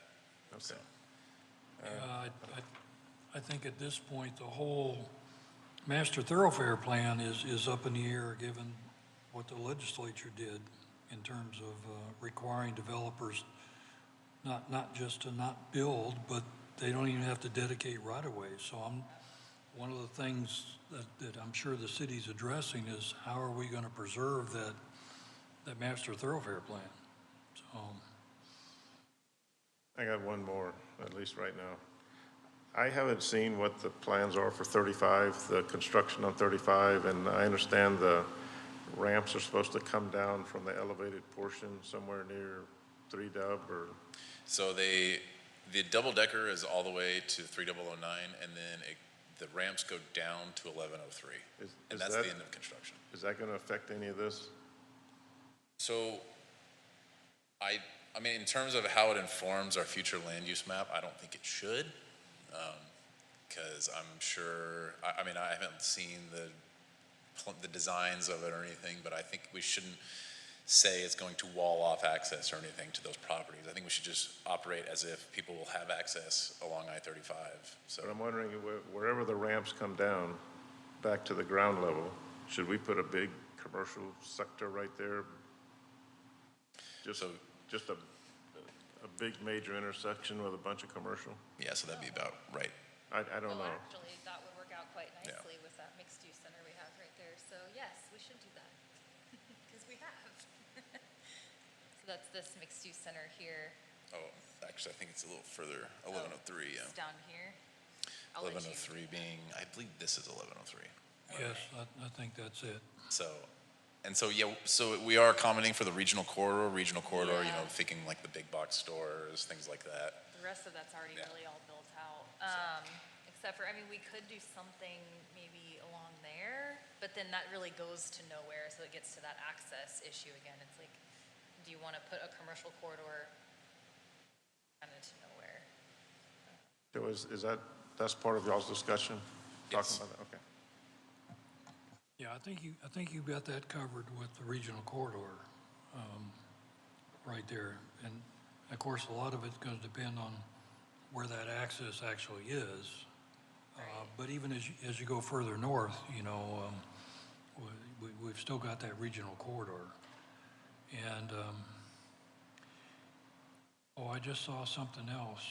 Okay. I think at this point, the whole master thoroughfare plan is up in the air, given what the legislature did in terms of requiring developers not just to not build, but they don't even have to dedicate right-of-way. So one of the things that I'm sure the city's addressing is how are we going to preserve that master thoroughfare plan? So, I got one more, at least right now. I haven't seen what the plans are for 35, the construction on 35, and I understand the ramps are supposed to come down from the elevated portion somewhere near 3W or, So the double decker is all the way to 3009, and then the ramps go down to 1103. Is And that's that- the end of construction. is that going to affect any of this? So I mean, in terms of how it informs our future land use map, I don't think it should. Because I'm sure, I mean, I haven't seen the designs of it or anything, but I think we shouldn't say it's going to wall off access or anything to those properties. I think we should just operate as if people will have access along I-35. So, But I'm wondering, wherever the ramps come down, back to the ground level, should we put a big commercial sector right there? Just a big major intersection with a bunch of commercial? yeah, so that'd be about right. I don't know. Actually, that would work out quite Yeah. nicely with that mixed-use center we have right there. So yes, we should do that, because we have. So that's this mixed-use center here. Oh, actually, I think it's a little further, 1103, yeah. It's down here. I'll let you- 1103 being, I believe this is 1103. yes, I think that's it. So, so we are commenting for the regional corridor, you know, Yeah. thinking like the big box stores, things like that. The rest of that's already Yeah. really all built out. Except for, I mean, we could do something maybe along there, but then that really goes to nowhere, so it gets to that access issue again. It's like, do you want to put a commercial corridor kind of to nowhere? So that's part of y'all's discussion? Yes. Talking about that, okay. Yeah, I think you've got that covered with the regional corridor, right there. And of course, a lot of it's going to depend on where that access actually is. But even as you go further north, you know, we've still got that regional corridor. And, I just saw something else.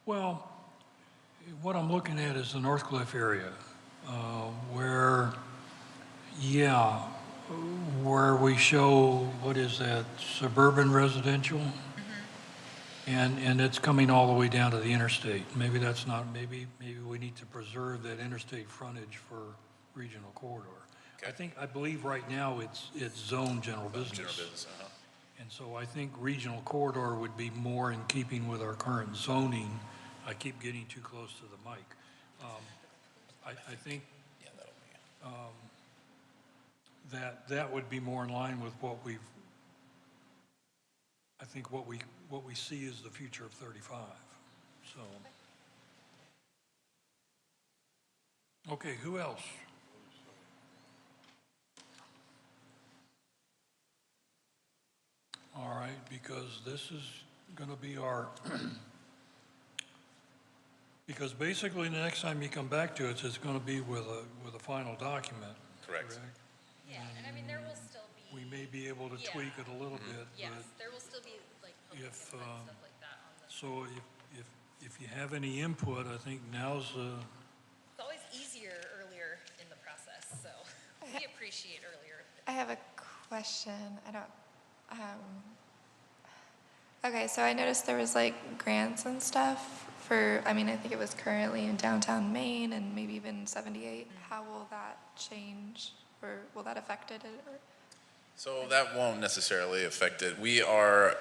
Well, what I'm looking at is the North Cliff area, where we show, what is that, suburban residential? And it's coming all the way down to the interstate. Maybe that's not, maybe we need to preserve that interstate frontage for regional corridor. Okay. I believe right now it's zone general business. General business, And so I think regional corridor would be more in keeping with our current zoning. I keep getting too close to the mic. I think Yeah, that'll be. that would be more in line with what I think what we see is the future of 35, so. Okay, who else? All right, because this is gonna be our, because basically the next time you come back to us, it's gonna be with a final document. Correct. Yeah, and I mean, there will still be. We may be able to tweak it a little bit, Yes, but there will still be like public if, input and stuff like that on this. so if you have any input, I think now's It's always easier earlier in the process, so we appreciate earlier. I have a question. I don't, okay, so I noticed there was like grants and stuff for, I mean, I think it was currently in downtown Maine and maybe even 78. How will that change or will that affect it? Or? So that won't necessarily affect it. We are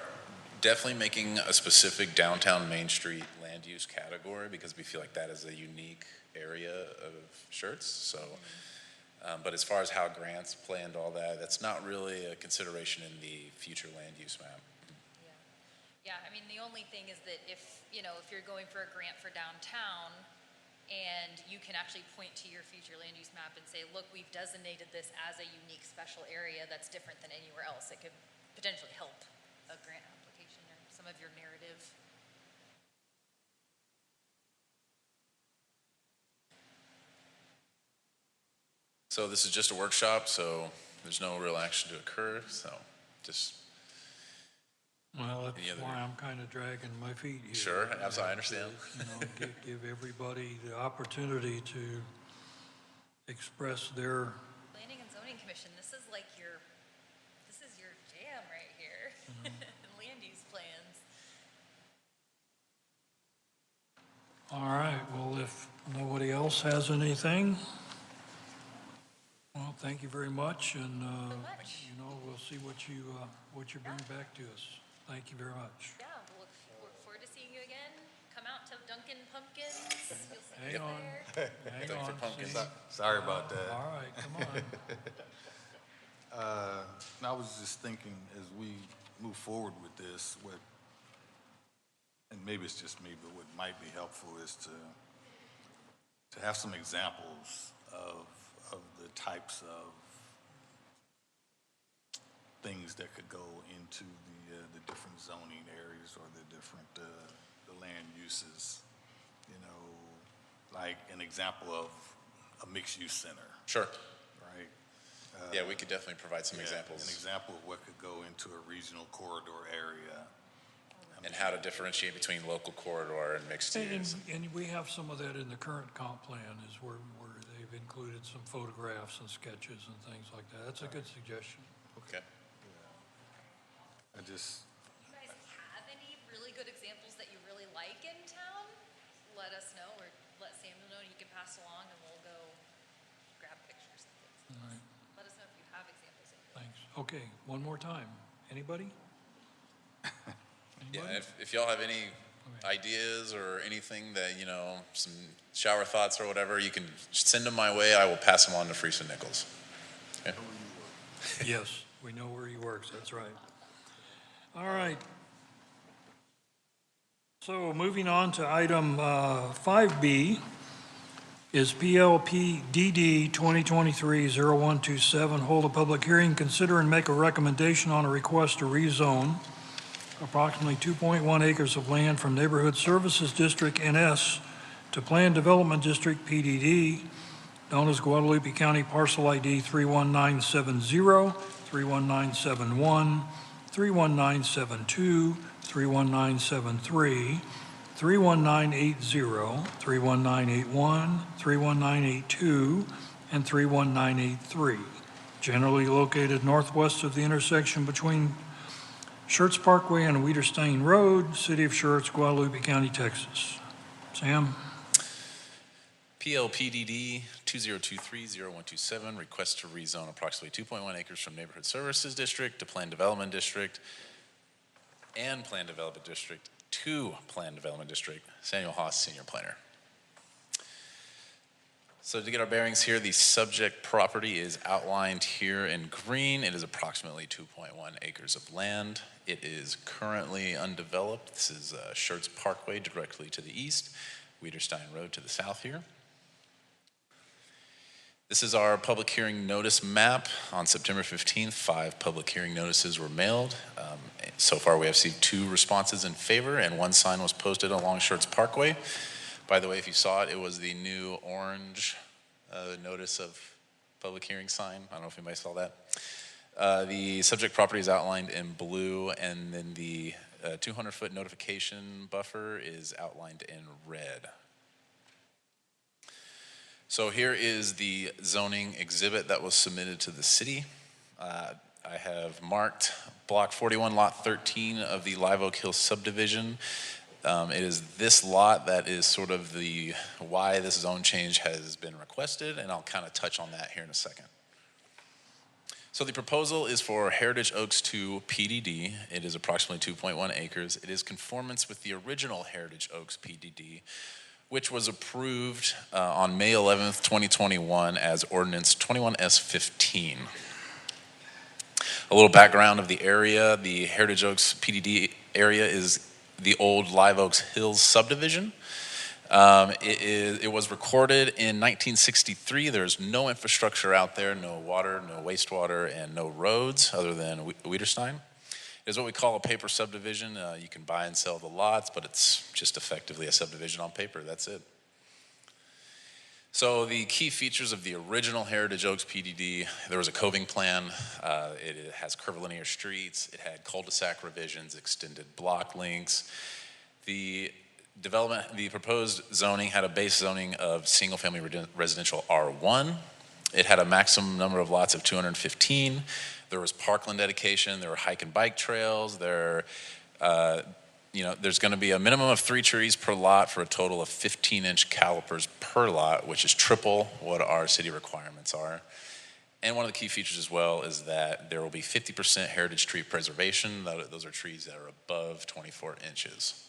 definitely making a specific downtown Main Street land use category because we feel like that is a unique area of Schertz. So, but as far as how grants play into all that, that's not really a consideration in the future land use map. Yeah, I mean, the only thing is that if, you know, if you're going for a grant for downtown and you can actually point to your future land use map and say, look, we've designated this as a unique special area that's different than anywhere else, it could potentially help a grant application or some of your narrative. So this is just a workshop, so there's no real action to occur. So just well, Any that's other- why I'm kind of dragging my feet here. Sure, as I understand. You know, give everybody the opportunity to express their, Planning and Zoning Commission, this is like this is your jam right here. Land use plans. all right, well, if nobody else has anything, well, thank you very much, and, much. you know, we'll see what you bring back to us. Thank you very much. Yeah, we'll look forward to seeing you again. Come out to Dunkin' Pumpkins. You'll see Hang us on. there. Hang Look for on, pumpkins. see? Sorry about that. All right, come on. I was just thinking as we move forward with this, and maybe it's just me, but what might be helpful is to have some examples of the types of things that could go into the different zoning areas or the different the land uses. You know, like an example of a mixed-use center, sure. right? Yeah, we could definitely provide some Yeah, examples. An example of what could go into a regional corridor area. And how to differentiate between local corridor and mixed use. And we have some of that in the current comp plan, is where they've included some photographs and sketches and things like that. That's a good suggestion. Okay. I just, You guys have any really good examples that you really like in town? Let us know or let Samuel know. You can pass along and we'll go grab pictures and things. All right, Let us know if you have examples. thanks. Okay, one more time. Anybody? Yeah, Anybody? if y'all have any ideas or anything that, you know, some shower thoughts or whatever, you can send them my way. I will pass them on to Friesen Nichols. Okay. Yes, we know where he works, that's right. All right. So moving on to item 5B is PLPDD 2023-0127, hold a public hearing, consider and make a recommendation on a request to rezone approximately 2.1 acres of land from Neighborhood Services District NS to Planned Development District PDD, known as Guadalupe County Parcel ID 31970, 31971, 31972, 31973, 31980, 31981, 31982, and 31983, generally located northwest of the intersection between Schertz Parkway and Weiderstein Road, City of Schertz, Guadalupe County, Texas. Sam? PLPDD 2023-0127, request to rezone approximately 2.1 acres from Neighborhood Services District to Planned Development District and Planned Development District to Planned Development District. Samuel Haas, Senior Planner. So to get our bearings here, the subject property is outlined here in green. It is approximately 2.1 acres of land. It is currently undeveloped. This is Schertz Parkway directly to the east, Wiederstein Road to the south here. This is our public hearing notice map. On September 15th, 5 public hearing notices were mailed. So far, we have received 2 responses in favor, and 1 sign was posted along Schertz Parkway. By the way, if you saw it, it was the new orange notice of public hearing sign. I don't know if anybody saw that. The subject property is outlined in blue, and then the 200-foot notification buffer is outlined in red. So here is the zoning exhibit that was submitted to the city. I have marked Block 41, Lot 13 of the Live Oak Hill subdivision. It is this lot that is sort of the why this zone change has been requested, and I'll kind of touch on that here in a second. So the proposal is for Heritage Oaks 2 PDD. It is approximately 2.1 acres. It is conformance with the original Heritage Oaks PDD, which was approved on May 11th, 2021 as ordinance 21S15. A little background of the area: the Heritage Oaks PDD area is the old Live Oaks Hills subdivision. It was recorded in 1963. There's no infrastructure out there, no water, no wastewater, and no roads other than Wiederstein. It is what we call a paper subdivision. You can buy and sell the lots, but it's just effectively a subdivision on paper. That's it. So the key features of the original Heritage Oaks PDD: there was a coving plan. It has curvilinear streets. It had cul-de-sac revisions, extended block links. The proposed zoning had a base zoning of single-family residential R1. It had a maximum number of lots of 215. There was parkland dedication. There were hike and bike trails. There's going to be a minimum of 3 trees per lot for a total of 15-inch calipers per lot, which is triple what our city requirements are. And one of the key features as well is that there will be 50% heritage tree preservation. Those are trees that are above 24 inches.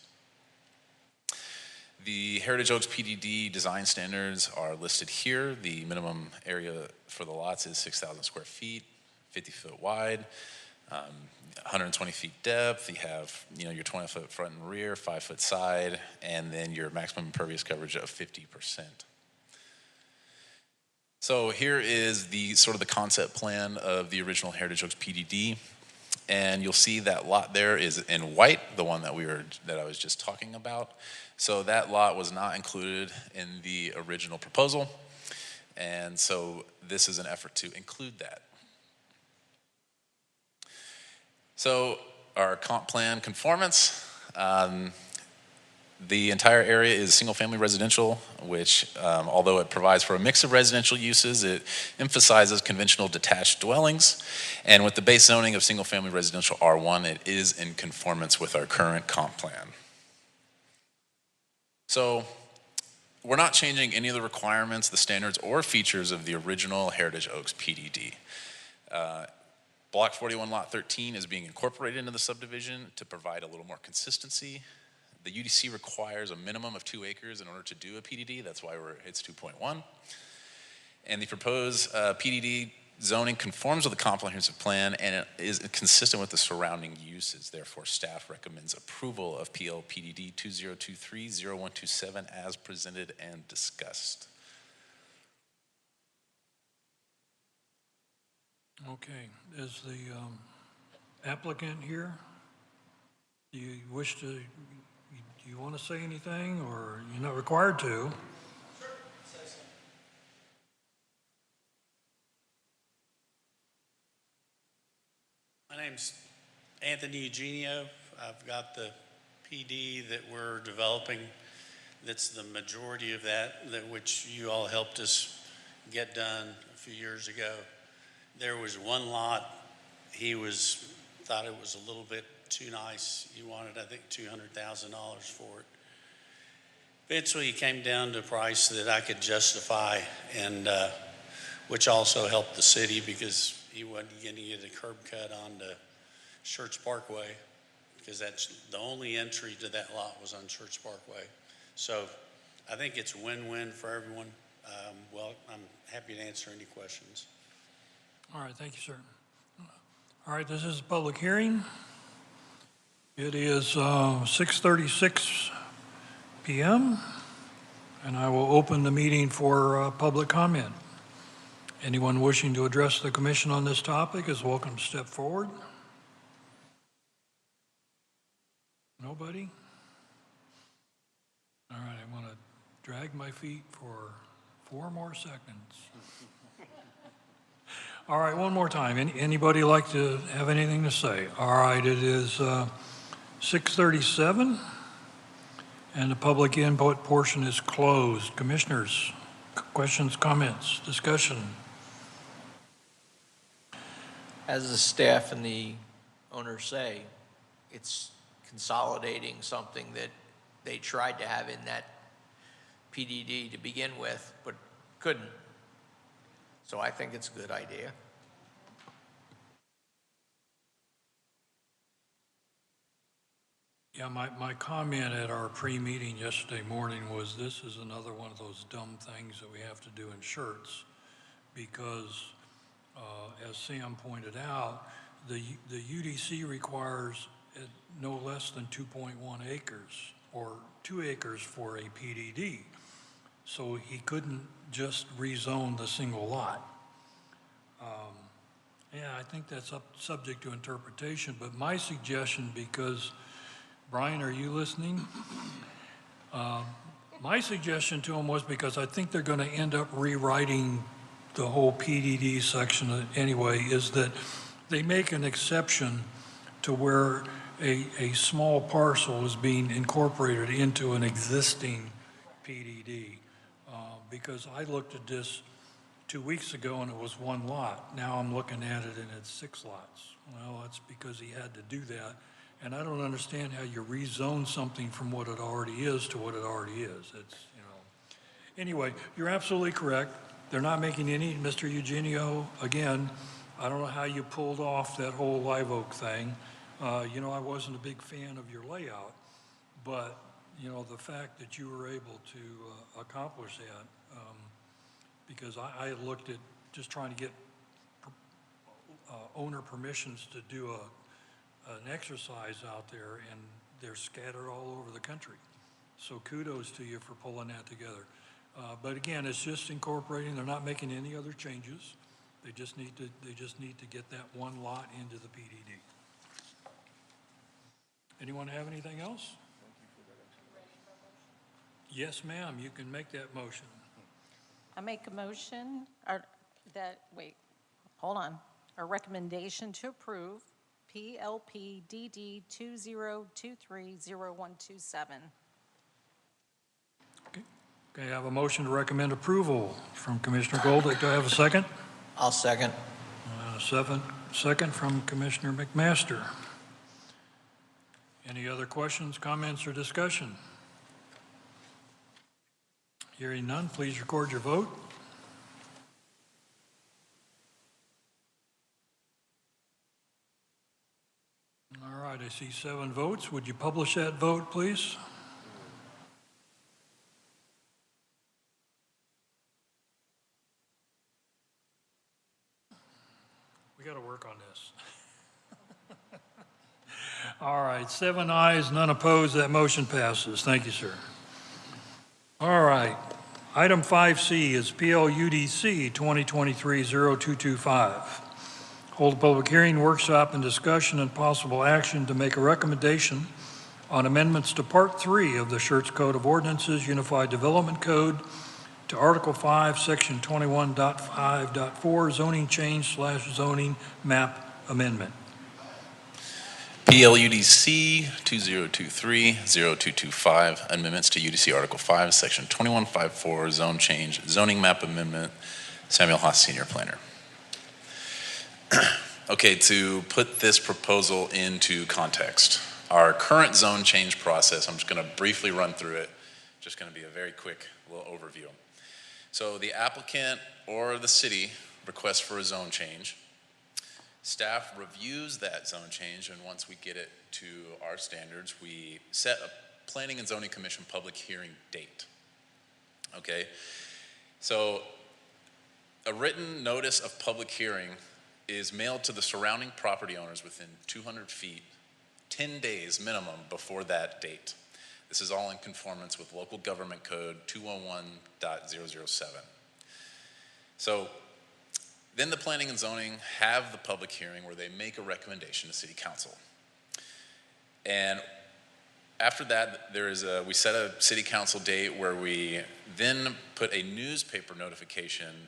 The Heritage Oaks PDD design standards are listed here. The minimum area for the lots is 6,000 square feet, 50 foot wide, 120 feet depth. You have, your 20-foot front and rear, 5-foot side, and then your maximum impervious coverage of 50%. So here is the sort of the concept plan of the original Heritage Oaks PDD, and you'll see that lot there is in white, the one that I was just talking about. So that lot was not included in the original proposal, and so this is an effort to include that. So our comp plan conformance, the entire area is single-family residential, which, although it provides for a mix of residential uses, it emphasizes conventional detached dwellings. And with the base zoning of single-family residential R1, it is in conformance with our current comp plan. So we're not changing any of the requirements, the standards, or features of the original Heritage Oaks PDD. Block 41, Lot 13 is being incorporated into the subdivision to provide a little more consistency. The UDC requires a minimum of 2 acres in order to do a PDD. That's why it's 2.1. And the proposed PDD zoning conforms with the comprehensive plan, and it is consistent with the surrounding uses. Therefore, staff recommends approval of PL PDD 2023-0127 as presented and discussed. Okay, is the applicant here? Do you want to say anything, or you're not required to? My name's Anthony Eugenio. I've got the PD that we're developing. That's the majority of that which you all helped us get done a few years ago. There was one lot, thought it was a little bit too nice. He wanted, I think, $200,000 for it. Eventually, he came down to a price that I could justify, and which also helped the city because he wasn't going to get a curb cut onto Schertz Parkway, because that's the only entry to that lot was on Schertz Parkway. So I think it's win-win for everyone. Well, I'm happy to answer any questions. All right, thank you, sir. All right, this is a public hearing. It is 6:36 PM, and I will open the meeting for public comment. Anyone wishing to address the commission on this topic is welcome to step forward. Nobody? All right, I'm going to drag my feet for 4 more seconds. All right, one more time. Anybody like to have anything to say? All right, it is 6:37, and the public input portion is closed. Commissioners, questions, comments, discussion? As the staff and the owners say, it's consolidating something that they tried to have in that PDD to begin with, but couldn't. So I think it's a good idea. Yeah, my comment at our pre-meeting yesterday morning was this is another one of those dumb things that we have to do in Schertz, because as Sam pointed out, the UDC requires no less than 2.1 acres or 2 acres for a PDD. So he couldn't just rezone the single lot. Yeah, I think that's subject to interpretation, but my suggestion, because Brian, are you listening? My suggestion to him was, because I think they're going to end up rewriting the whole PDD section anyway, is that they make an exception to where a small parcel is being incorporated into an existing PDD. Because I looked at this 2 weeks ago and it was 1 lot. Now I'm looking at it and it's 6 lots. Well, that's because he had to do that. And I don't understand how you rezone something from what it already is to what it already is. It's, you know. Anyway, you're absolutely correct. They're not making any, Mr. Eugenio, again, I don't know how you pulled off that whole Live Oak thing. You know, I wasn't a big fan of your layout, but, you know, the fact that you were able to accomplish that, because I looked at just trying to get owner permissions to do an exercise out there, and they're scattered all over the country. So kudos to you for pulling that together. But again, it's just incorporating. They're not making any other changes. They just need to get that 1 lot into the PDD. Anyone have anything else? Yes, ma'am. You can make that motion. I make a motion hold on. A recommendation to approve PLP DD 20230127. Okay, I have a motion to recommend approval from Commissioner Goldick. Do I have a second? I'll second. Second from Commissioner McMaster. Any other questions, comments, or discussion? Hearing none, please record your vote. All right, I see 7 votes. Would you publish that vote, please? We got to work on this. All right, 7 ayes, none opposed. That motion passes. Thank you, sir. All right. Item 5C is PLUDC 2023-0225. Hold a public hearing, workshop, and discussion and possible action to make a recommendation on amendments to Part 3 of the Schertz Code of Ordinances Unified Development Code to Article 5, Section 21.5.4, zoning change/zoning map amendment. PLUDC 2023-0225, amendments to UDC Article 5, Section 2154, zone change, zoning map amendment. Samuel Haas, Senior Planner. Okay, to put this proposal into context, our current zone change process, I'm just going to briefly run through it, just going to be a very quick little overview. So the applicant or the city requests for a zone change. Staff reviews that zone change, and once we get it to our standards, we set a Planning and Zoning Commission public hearing date. Okay? So a written notice of public hearing is mailed to the surrounding property owners within 200 feet, 10 days minimum before that date. This is all in conformance with Local Government Code 211.007. So then the planning and zoning have the public hearing where they make a recommendation to City Council. And after that, we set a City Council date where we then put a newspaper notification,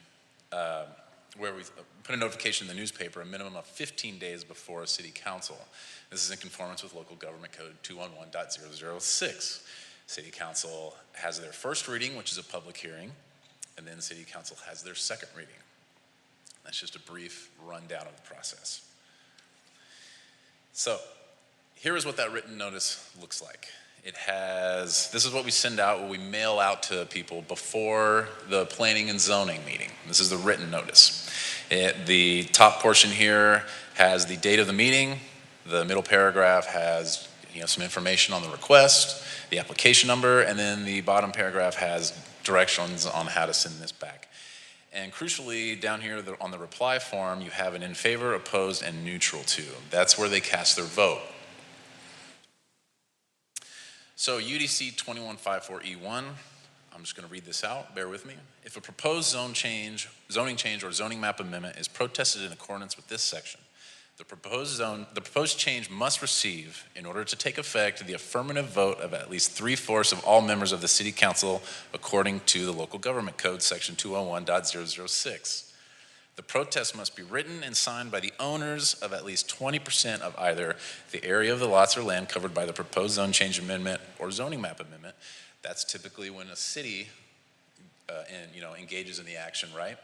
where we put a notification in the newspaper a minimum of 15 days before a City Council. This is in conformance with Local Government Code 211.006. City Council has their first reading, which is a public hearing, and then City Council has their second reading. That's just a brief rundown of the process. So here is what that written notice looks like. This is what we send out, what we mail out to people before the planning and zoning meeting. This is the written notice. The top portion here has the date of the meeting. The middle paragraph has some information on the request, the application number, and then the bottom paragraph has directions on how to send this back. And crucially, down here on the reply form, you have an in favor, opposed, and neutral to. That's where they cast their vote. So UDC 2154E1, I'm just going to read this out, bear with me. If a proposed zoning change or zoning map amendment is protested in accordance with this section, the proposed change must receive, in order to take effect, the affirmative vote of at least 3/4 of all members of the City Council according to the Local Government Code, Section 201.006. The protest must be written and signed by the owners of at least 20% of either the area of the lots or land covered by the proposed zone change amendment or zoning map amendment. That's typically when a city engages in the action, right?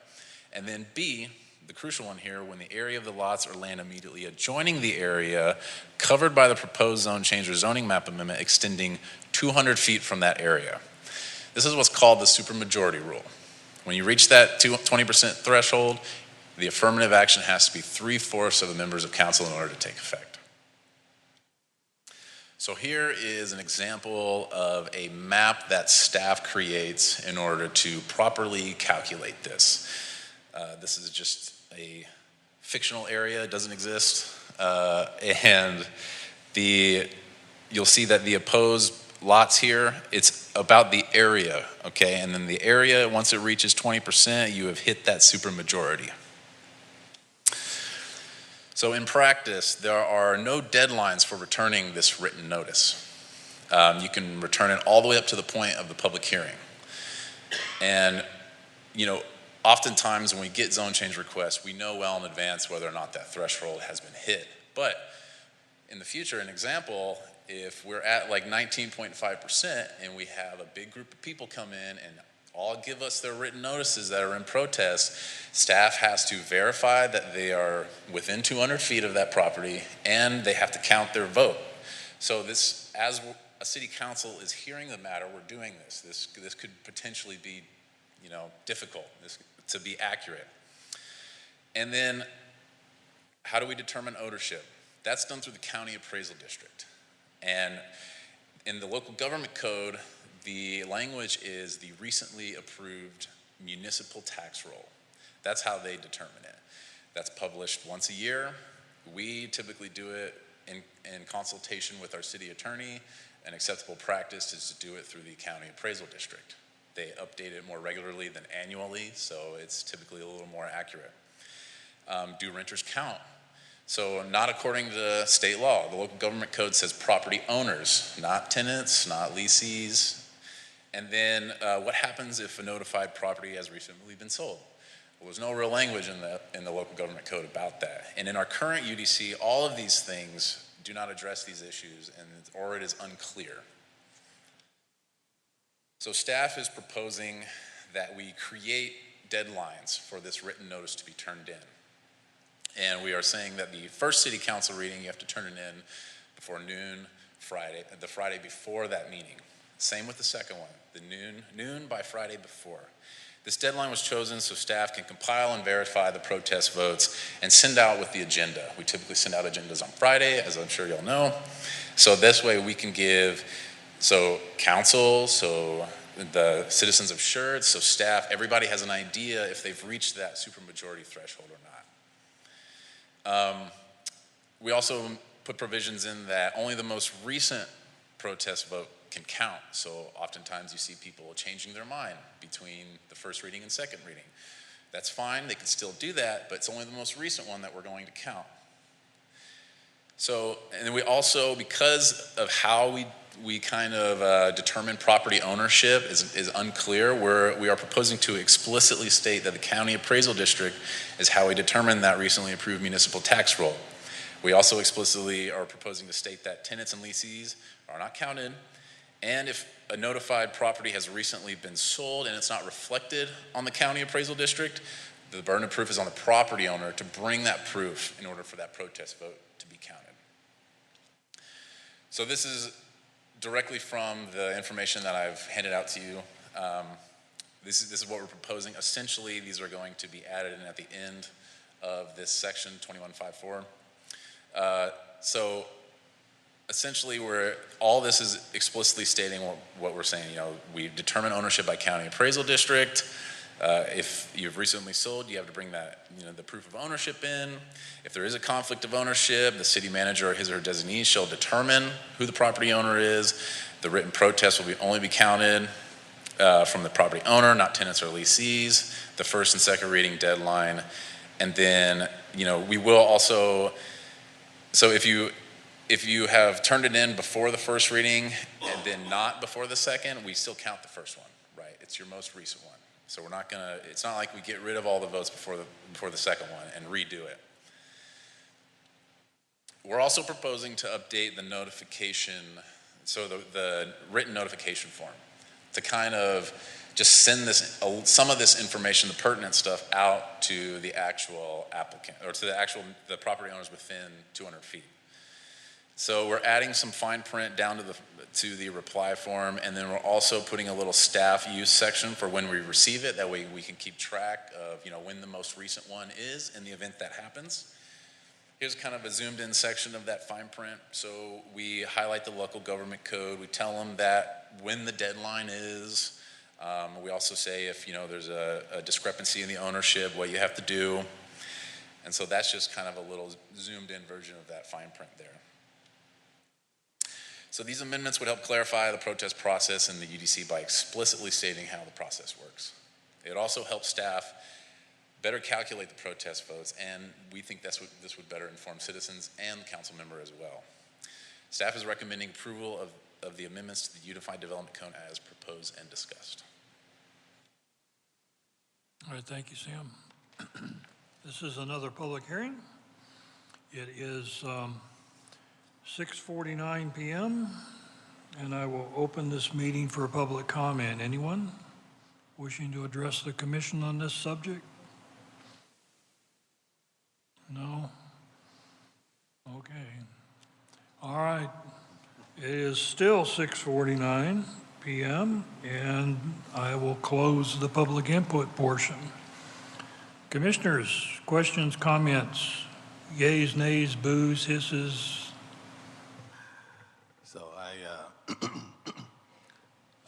And then B, the crucial one here, when the area of the lots or land immediately adjoining the area covered by the proposed zone change or zoning map amendment extending 200 feet from that area. This is what's called the supermajority rule. When you reach that 20% threshold, the affirmative action has to be 3/4 of the members of council in order to take effect. So here is an example of a map that staff creates in order to properly calculate this. This is just a fictional area, it doesn't exist. And you'll see that the opposed lots here, it's about the area, okay? And then the area, once it reaches 20%, you have hit that supermajority. So in practice, there are no deadlines for returning this written notice. You can return it all the way up to the point of the public hearing. And, oftentimes when we get zone change requests, we know well in advance whether or not that threshold has been hit. But in the future, an example, if we're at like 19.5% and we have a big group of people come in and all give us their written notices that are in protest, staff has to verify that they are within 200 feet of that property and they have to count their vote. So this, as a city council is hearing the matter, we're doing this. This could potentially be, difficult to be accurate. And then how do we determine ownership? That's done through the county appraisal district. And in the local government code, the language is the recently approved municipal tax roll. That's how they determine it. That's published once a year. We typically do it in consultation with our city attorney. An acceptable practice is to do it through the county appraisal district. They update it more regularly than annually, so it's typically a little more accurate. Do renters count? So not according to state law. The local government code says property owners, not tenants, not leasees. And then what happens if a notified property has recently been sold? Well, there's no real language in the local government code about that. And in our current UDC, all of these things do not address these issues, or it is unclear. So staff is proposing that we create deadlines for this written notice to be turned in. And we are saying that the first city council reading, you have to turn it in before noon Friday, the Friday before that meeting. Same with the second one, the noon by Friday before. This deadline was chosen so staff can compile and verify the protest votes and send out with the agenda. We typically send out agendas on Friday, as I'm sure you'll know. So this way we can give, council, the citizens of Schertz, so staff, everybody has an idea if they've reached that supermajority threshold or not. We also put provisions in that only the most recent protest vote can count. So oftentimes you see people changing their mind between the first reading and second reading. That's fine, they can still do that, but it's only the most recent one that we're going to count. So, and then we also, because of how we kind of determine property ownership is unclear, we are proposing to explicitly state that the county appraisal district is how we determine that recently approved municipal tax roll. We also explicitly are proposing to state that tenants and lessees are not counted, and if a notified property has recently been sold and it's not reflected on the county appraisal district, the burden of proof is on the property owner to bring that proof in order for that protest vote to be counted. So this is directly from the information that I've handed out to you. This is what we're proposing. Essentially, these are going to be added in at the end of this section 2154. So essentially, all this is explicitly stating what we're saying. You know, we determine ownership by county appraisal district. If you've recently sold, you have to bring that, the proof of ownership in. If there is a conflict of ownership, the city manager or his or her designee shall determine who the property owner is. The written protest will only be counted from the property owner, not tenants or lessees. The first and second reading deadline, and then we will also. So if you have turned it in before the first reading and then not before the second, we still count the first one, right? It's your most recent one. So it's not like we get rid of all the votes before the second one and redo it. We're also proposing to update the notification, so the written notification form, to kind of just send some of this information, the pertinent stuff, out to the actual applicant, or to the property owners within 200 feet. So we're adding some fine print down to the reply form, and then we're also putting a little staff use section for when we receive it. That way we can keep track of when the most recent one is in the event that happens. Here's kind of a zoomed in section of that fine print. So we highlight the local government code. We tell them that when the deadline is. We also say if there's a discrepancy in the ownership, what you have to do. And so that's just kind of a little zoomed in version of that fine print there. So these amendments would help clarify the protest process in the UDC by explicitly stating how the process works. It also helps staff better calculate the protest votes, and we think this would better inform citizens and the council member as well. Staff is recommending approval of the amendments to the Unified Development Code as proposed and discussed. All right, thank you, Sam. This is another public hearing. It is 6:49 p.m., and I will open this meeting for public comment. Anyone wishing to address the commission on this subject? No? Okay. All right. It is still 6:49 p.m., and I will close the public input portion. Commissioners, questions, comments, yays, nays, boos, hisses? So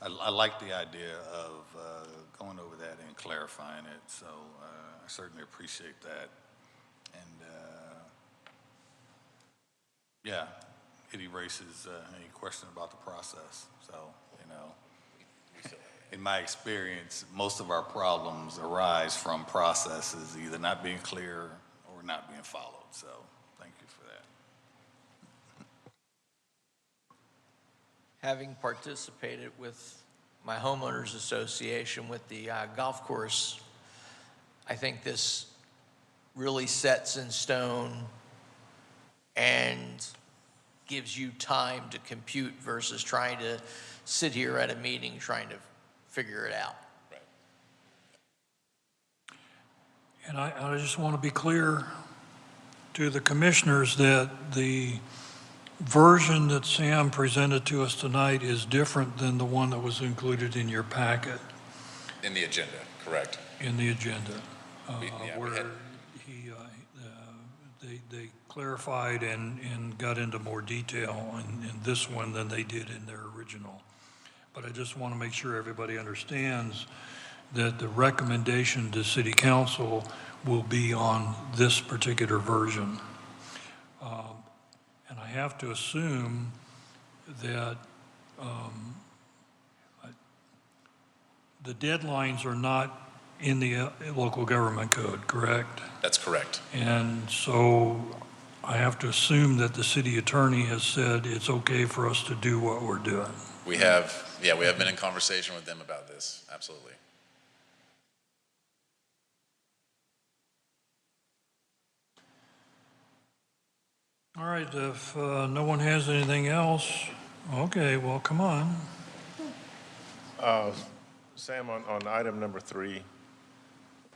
I like the idea of going over that and clarifying it, so I certainly appreciate that. And yeah, it erases any question about the process. So, in my experience, most of our problems arise from processes either not being clear or not being followed. So thank you for that. Having participated with my homeowners association with the golf course, I think this really sets in stone and gives you time to compute versus trying to sit here at a meeting trying to figure it out. Right. And I just want to be clear to the commissioners that the version that Sam presented to us tonight is different than the one that was included in your packet. In the agenda, correct. In the agenda, where had- they clarified and got into more detail in this one than they did in their original. but I just want to make sure everybody understands that the recommendation to city council will be on this particular version. And I have to assume that the deadlines are not in the local government code, correct? That's correct. And so I have to assume that the city attorney has said it's okay for us to do what we're doing. We have been in conversation with them about this, absolutely. All right, if no one has anything else, okay, well, come on. Sam, on item number 3,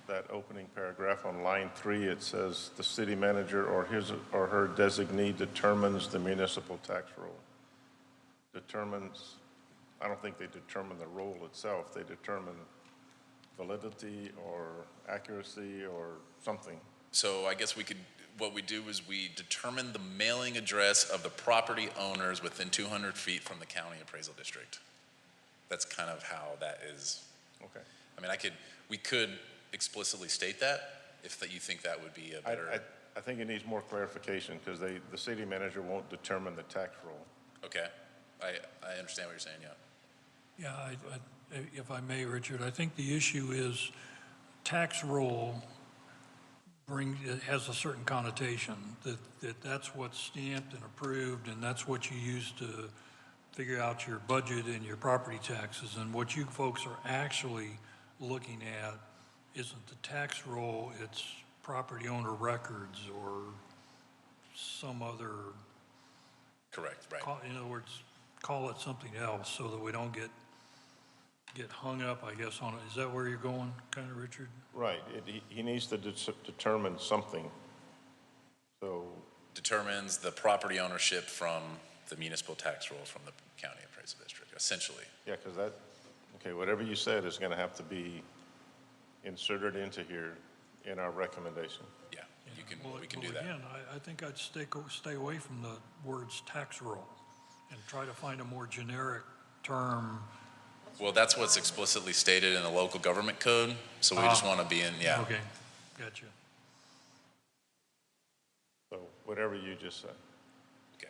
that opening paragraph on line 3, it says the city manager or his or her designee determines the municipal tax roll. Determines, I don't think they determine the roll itself. They determine validity or accuracy or something. So I guess what we do is we determine the mailing address of the property owners within 200 feet from the county appraisal district. That's kind of how that is. Okay. I mean, we could explicitly state that, if that you think that would be a better. I think it needs more clarification because the city manager won't determine the tax roll. Okay, I understand what you're saying, yeah. Yeah, if I may, Richard, I think the issue is tax roll it has a certain connotation, that's what's stamped and approved, and that's what you use to figure out your budget and your property taxes. And what you folks are actually looking at isn't the tax roll, it's property owner records or some other. Correct, right. In other words, call it something else so that we don't get hung up, I guess, on it. Is that where you're going, kind of, Richard? Right. He needs to determine something. So Determines the property ownership from the municipal tax roll from the county appraisal district, essentially. yeah, because whatever you said is going to have to be inserted into here in our recommendation. Yeah, we can Well, do that. Again, I think I'd stay away from the words tax roll and try to find a more generic term. Well, that's what's explicitly stated in the local government code, so we just want to be in, yeah. Okay, gotcha. So whatever you just said. Okay.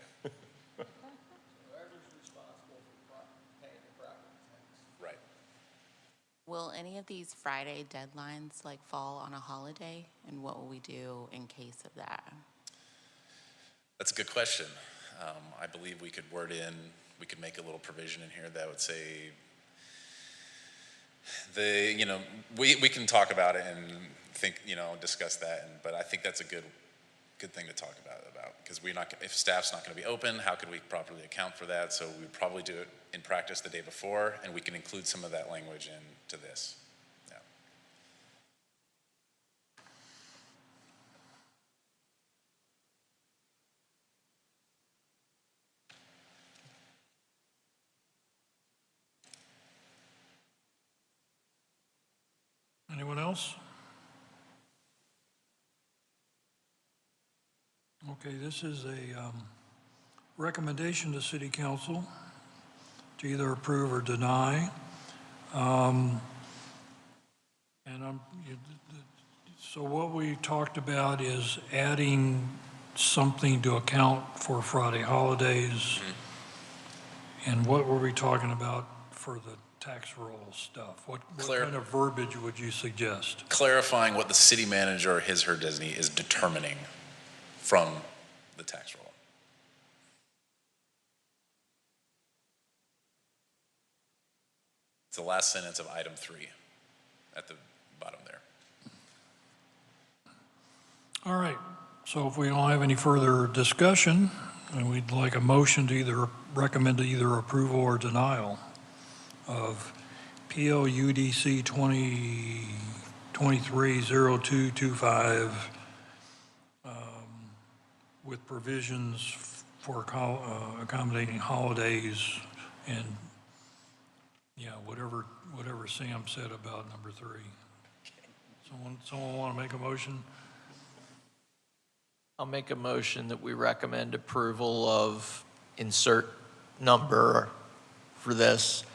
Whoever's responsible for paying the property tax. Right. Will any of these Friday deadlines like fall on a holiday? And what will we do in case of that? That's a good question. I believe we could make a little provision in here that would say, we can talk about it and discuss that, but I think that's a good thing to talk about, because if staff's not going to be open, how could we properly account for that? So we'd probably do it in practice the day before, and we can include some of that language into this. Yeah. Anyone else? Okay, this is a recommendation to City Council to either approve or deny. So what we talked about is adding something to account for Friday holidays. And what were we talking about for the tax roll stuff? What kind of verbiage would you suggest? Clarifying what the city manager or his or her designee is determining from the tax roll. It's the last sentence of item 3 at the bottom there. All right, so if we don't have any further discussion, then we'd like a motion to either recommend either approval or denial of PLUDC 2023-0225 with provisions for accommodating holidays and, whatever Sam said about number 3. Someone want to make a motion? I'll make a motion that we recommend approval of insert number for this,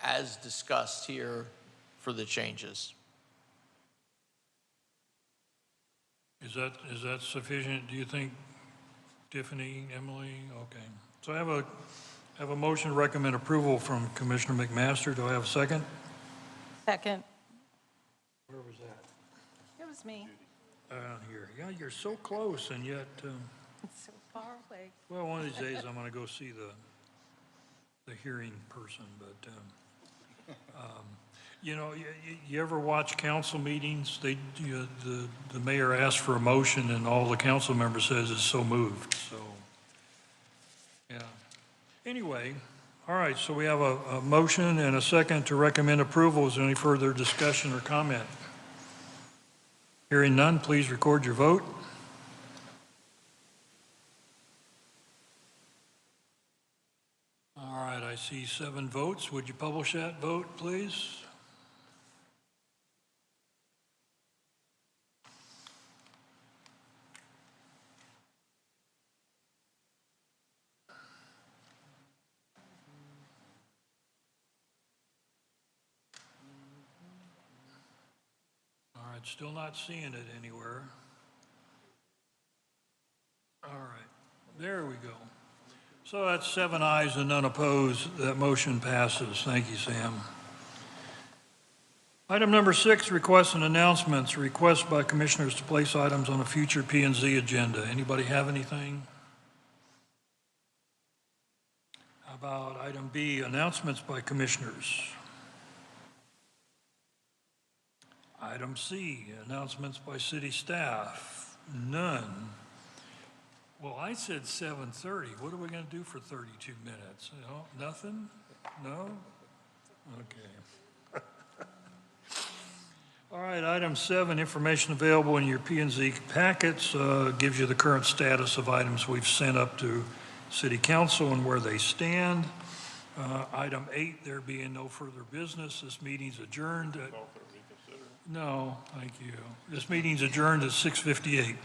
as discussed here for the changes. Is that sufficient, do you think, Tiffany, Emily? Okay. So I have a motion to recommend approval from Commissioner McMaster. Do I have a second? Second. Where was that? It was me. Here. Yeah, you're so close, and yet, It's so far away. well, one of these days, I'm going to go see the hearing person, but, you know, you ever watch council meetings? The mayor asks for a motion, and all the council member says is so moved, so, yeah. Anyway, all right, so we have a motion and a second to recommend approval. Is there any further discussion or comment? Hearing none, please record your vote. All right, I see 7 votes. Would you publish that vote, please? All right, still not seeing it anywhere. All right, there we go. So that's 7 ayes and none opposed. That motion passes. Thank you, Sam. Item number 6, requests and announcements. Request by commissioners to place items on a future P&Z agenda. Anybody have anything? How about item B, announcements by commissioners? Item C, announcements by city staff. None. Well, I said 7:30. What are we going to do for 32 minutes? No, nothing? No? Okay. All right, item 7, information available in your P&Z packets, gives you the current status of items we've sent up to City Council and where they stand. Item 8, there being no further business, this meeting's adjourned at... No, thank you. This meeting's adjourned at 6:58.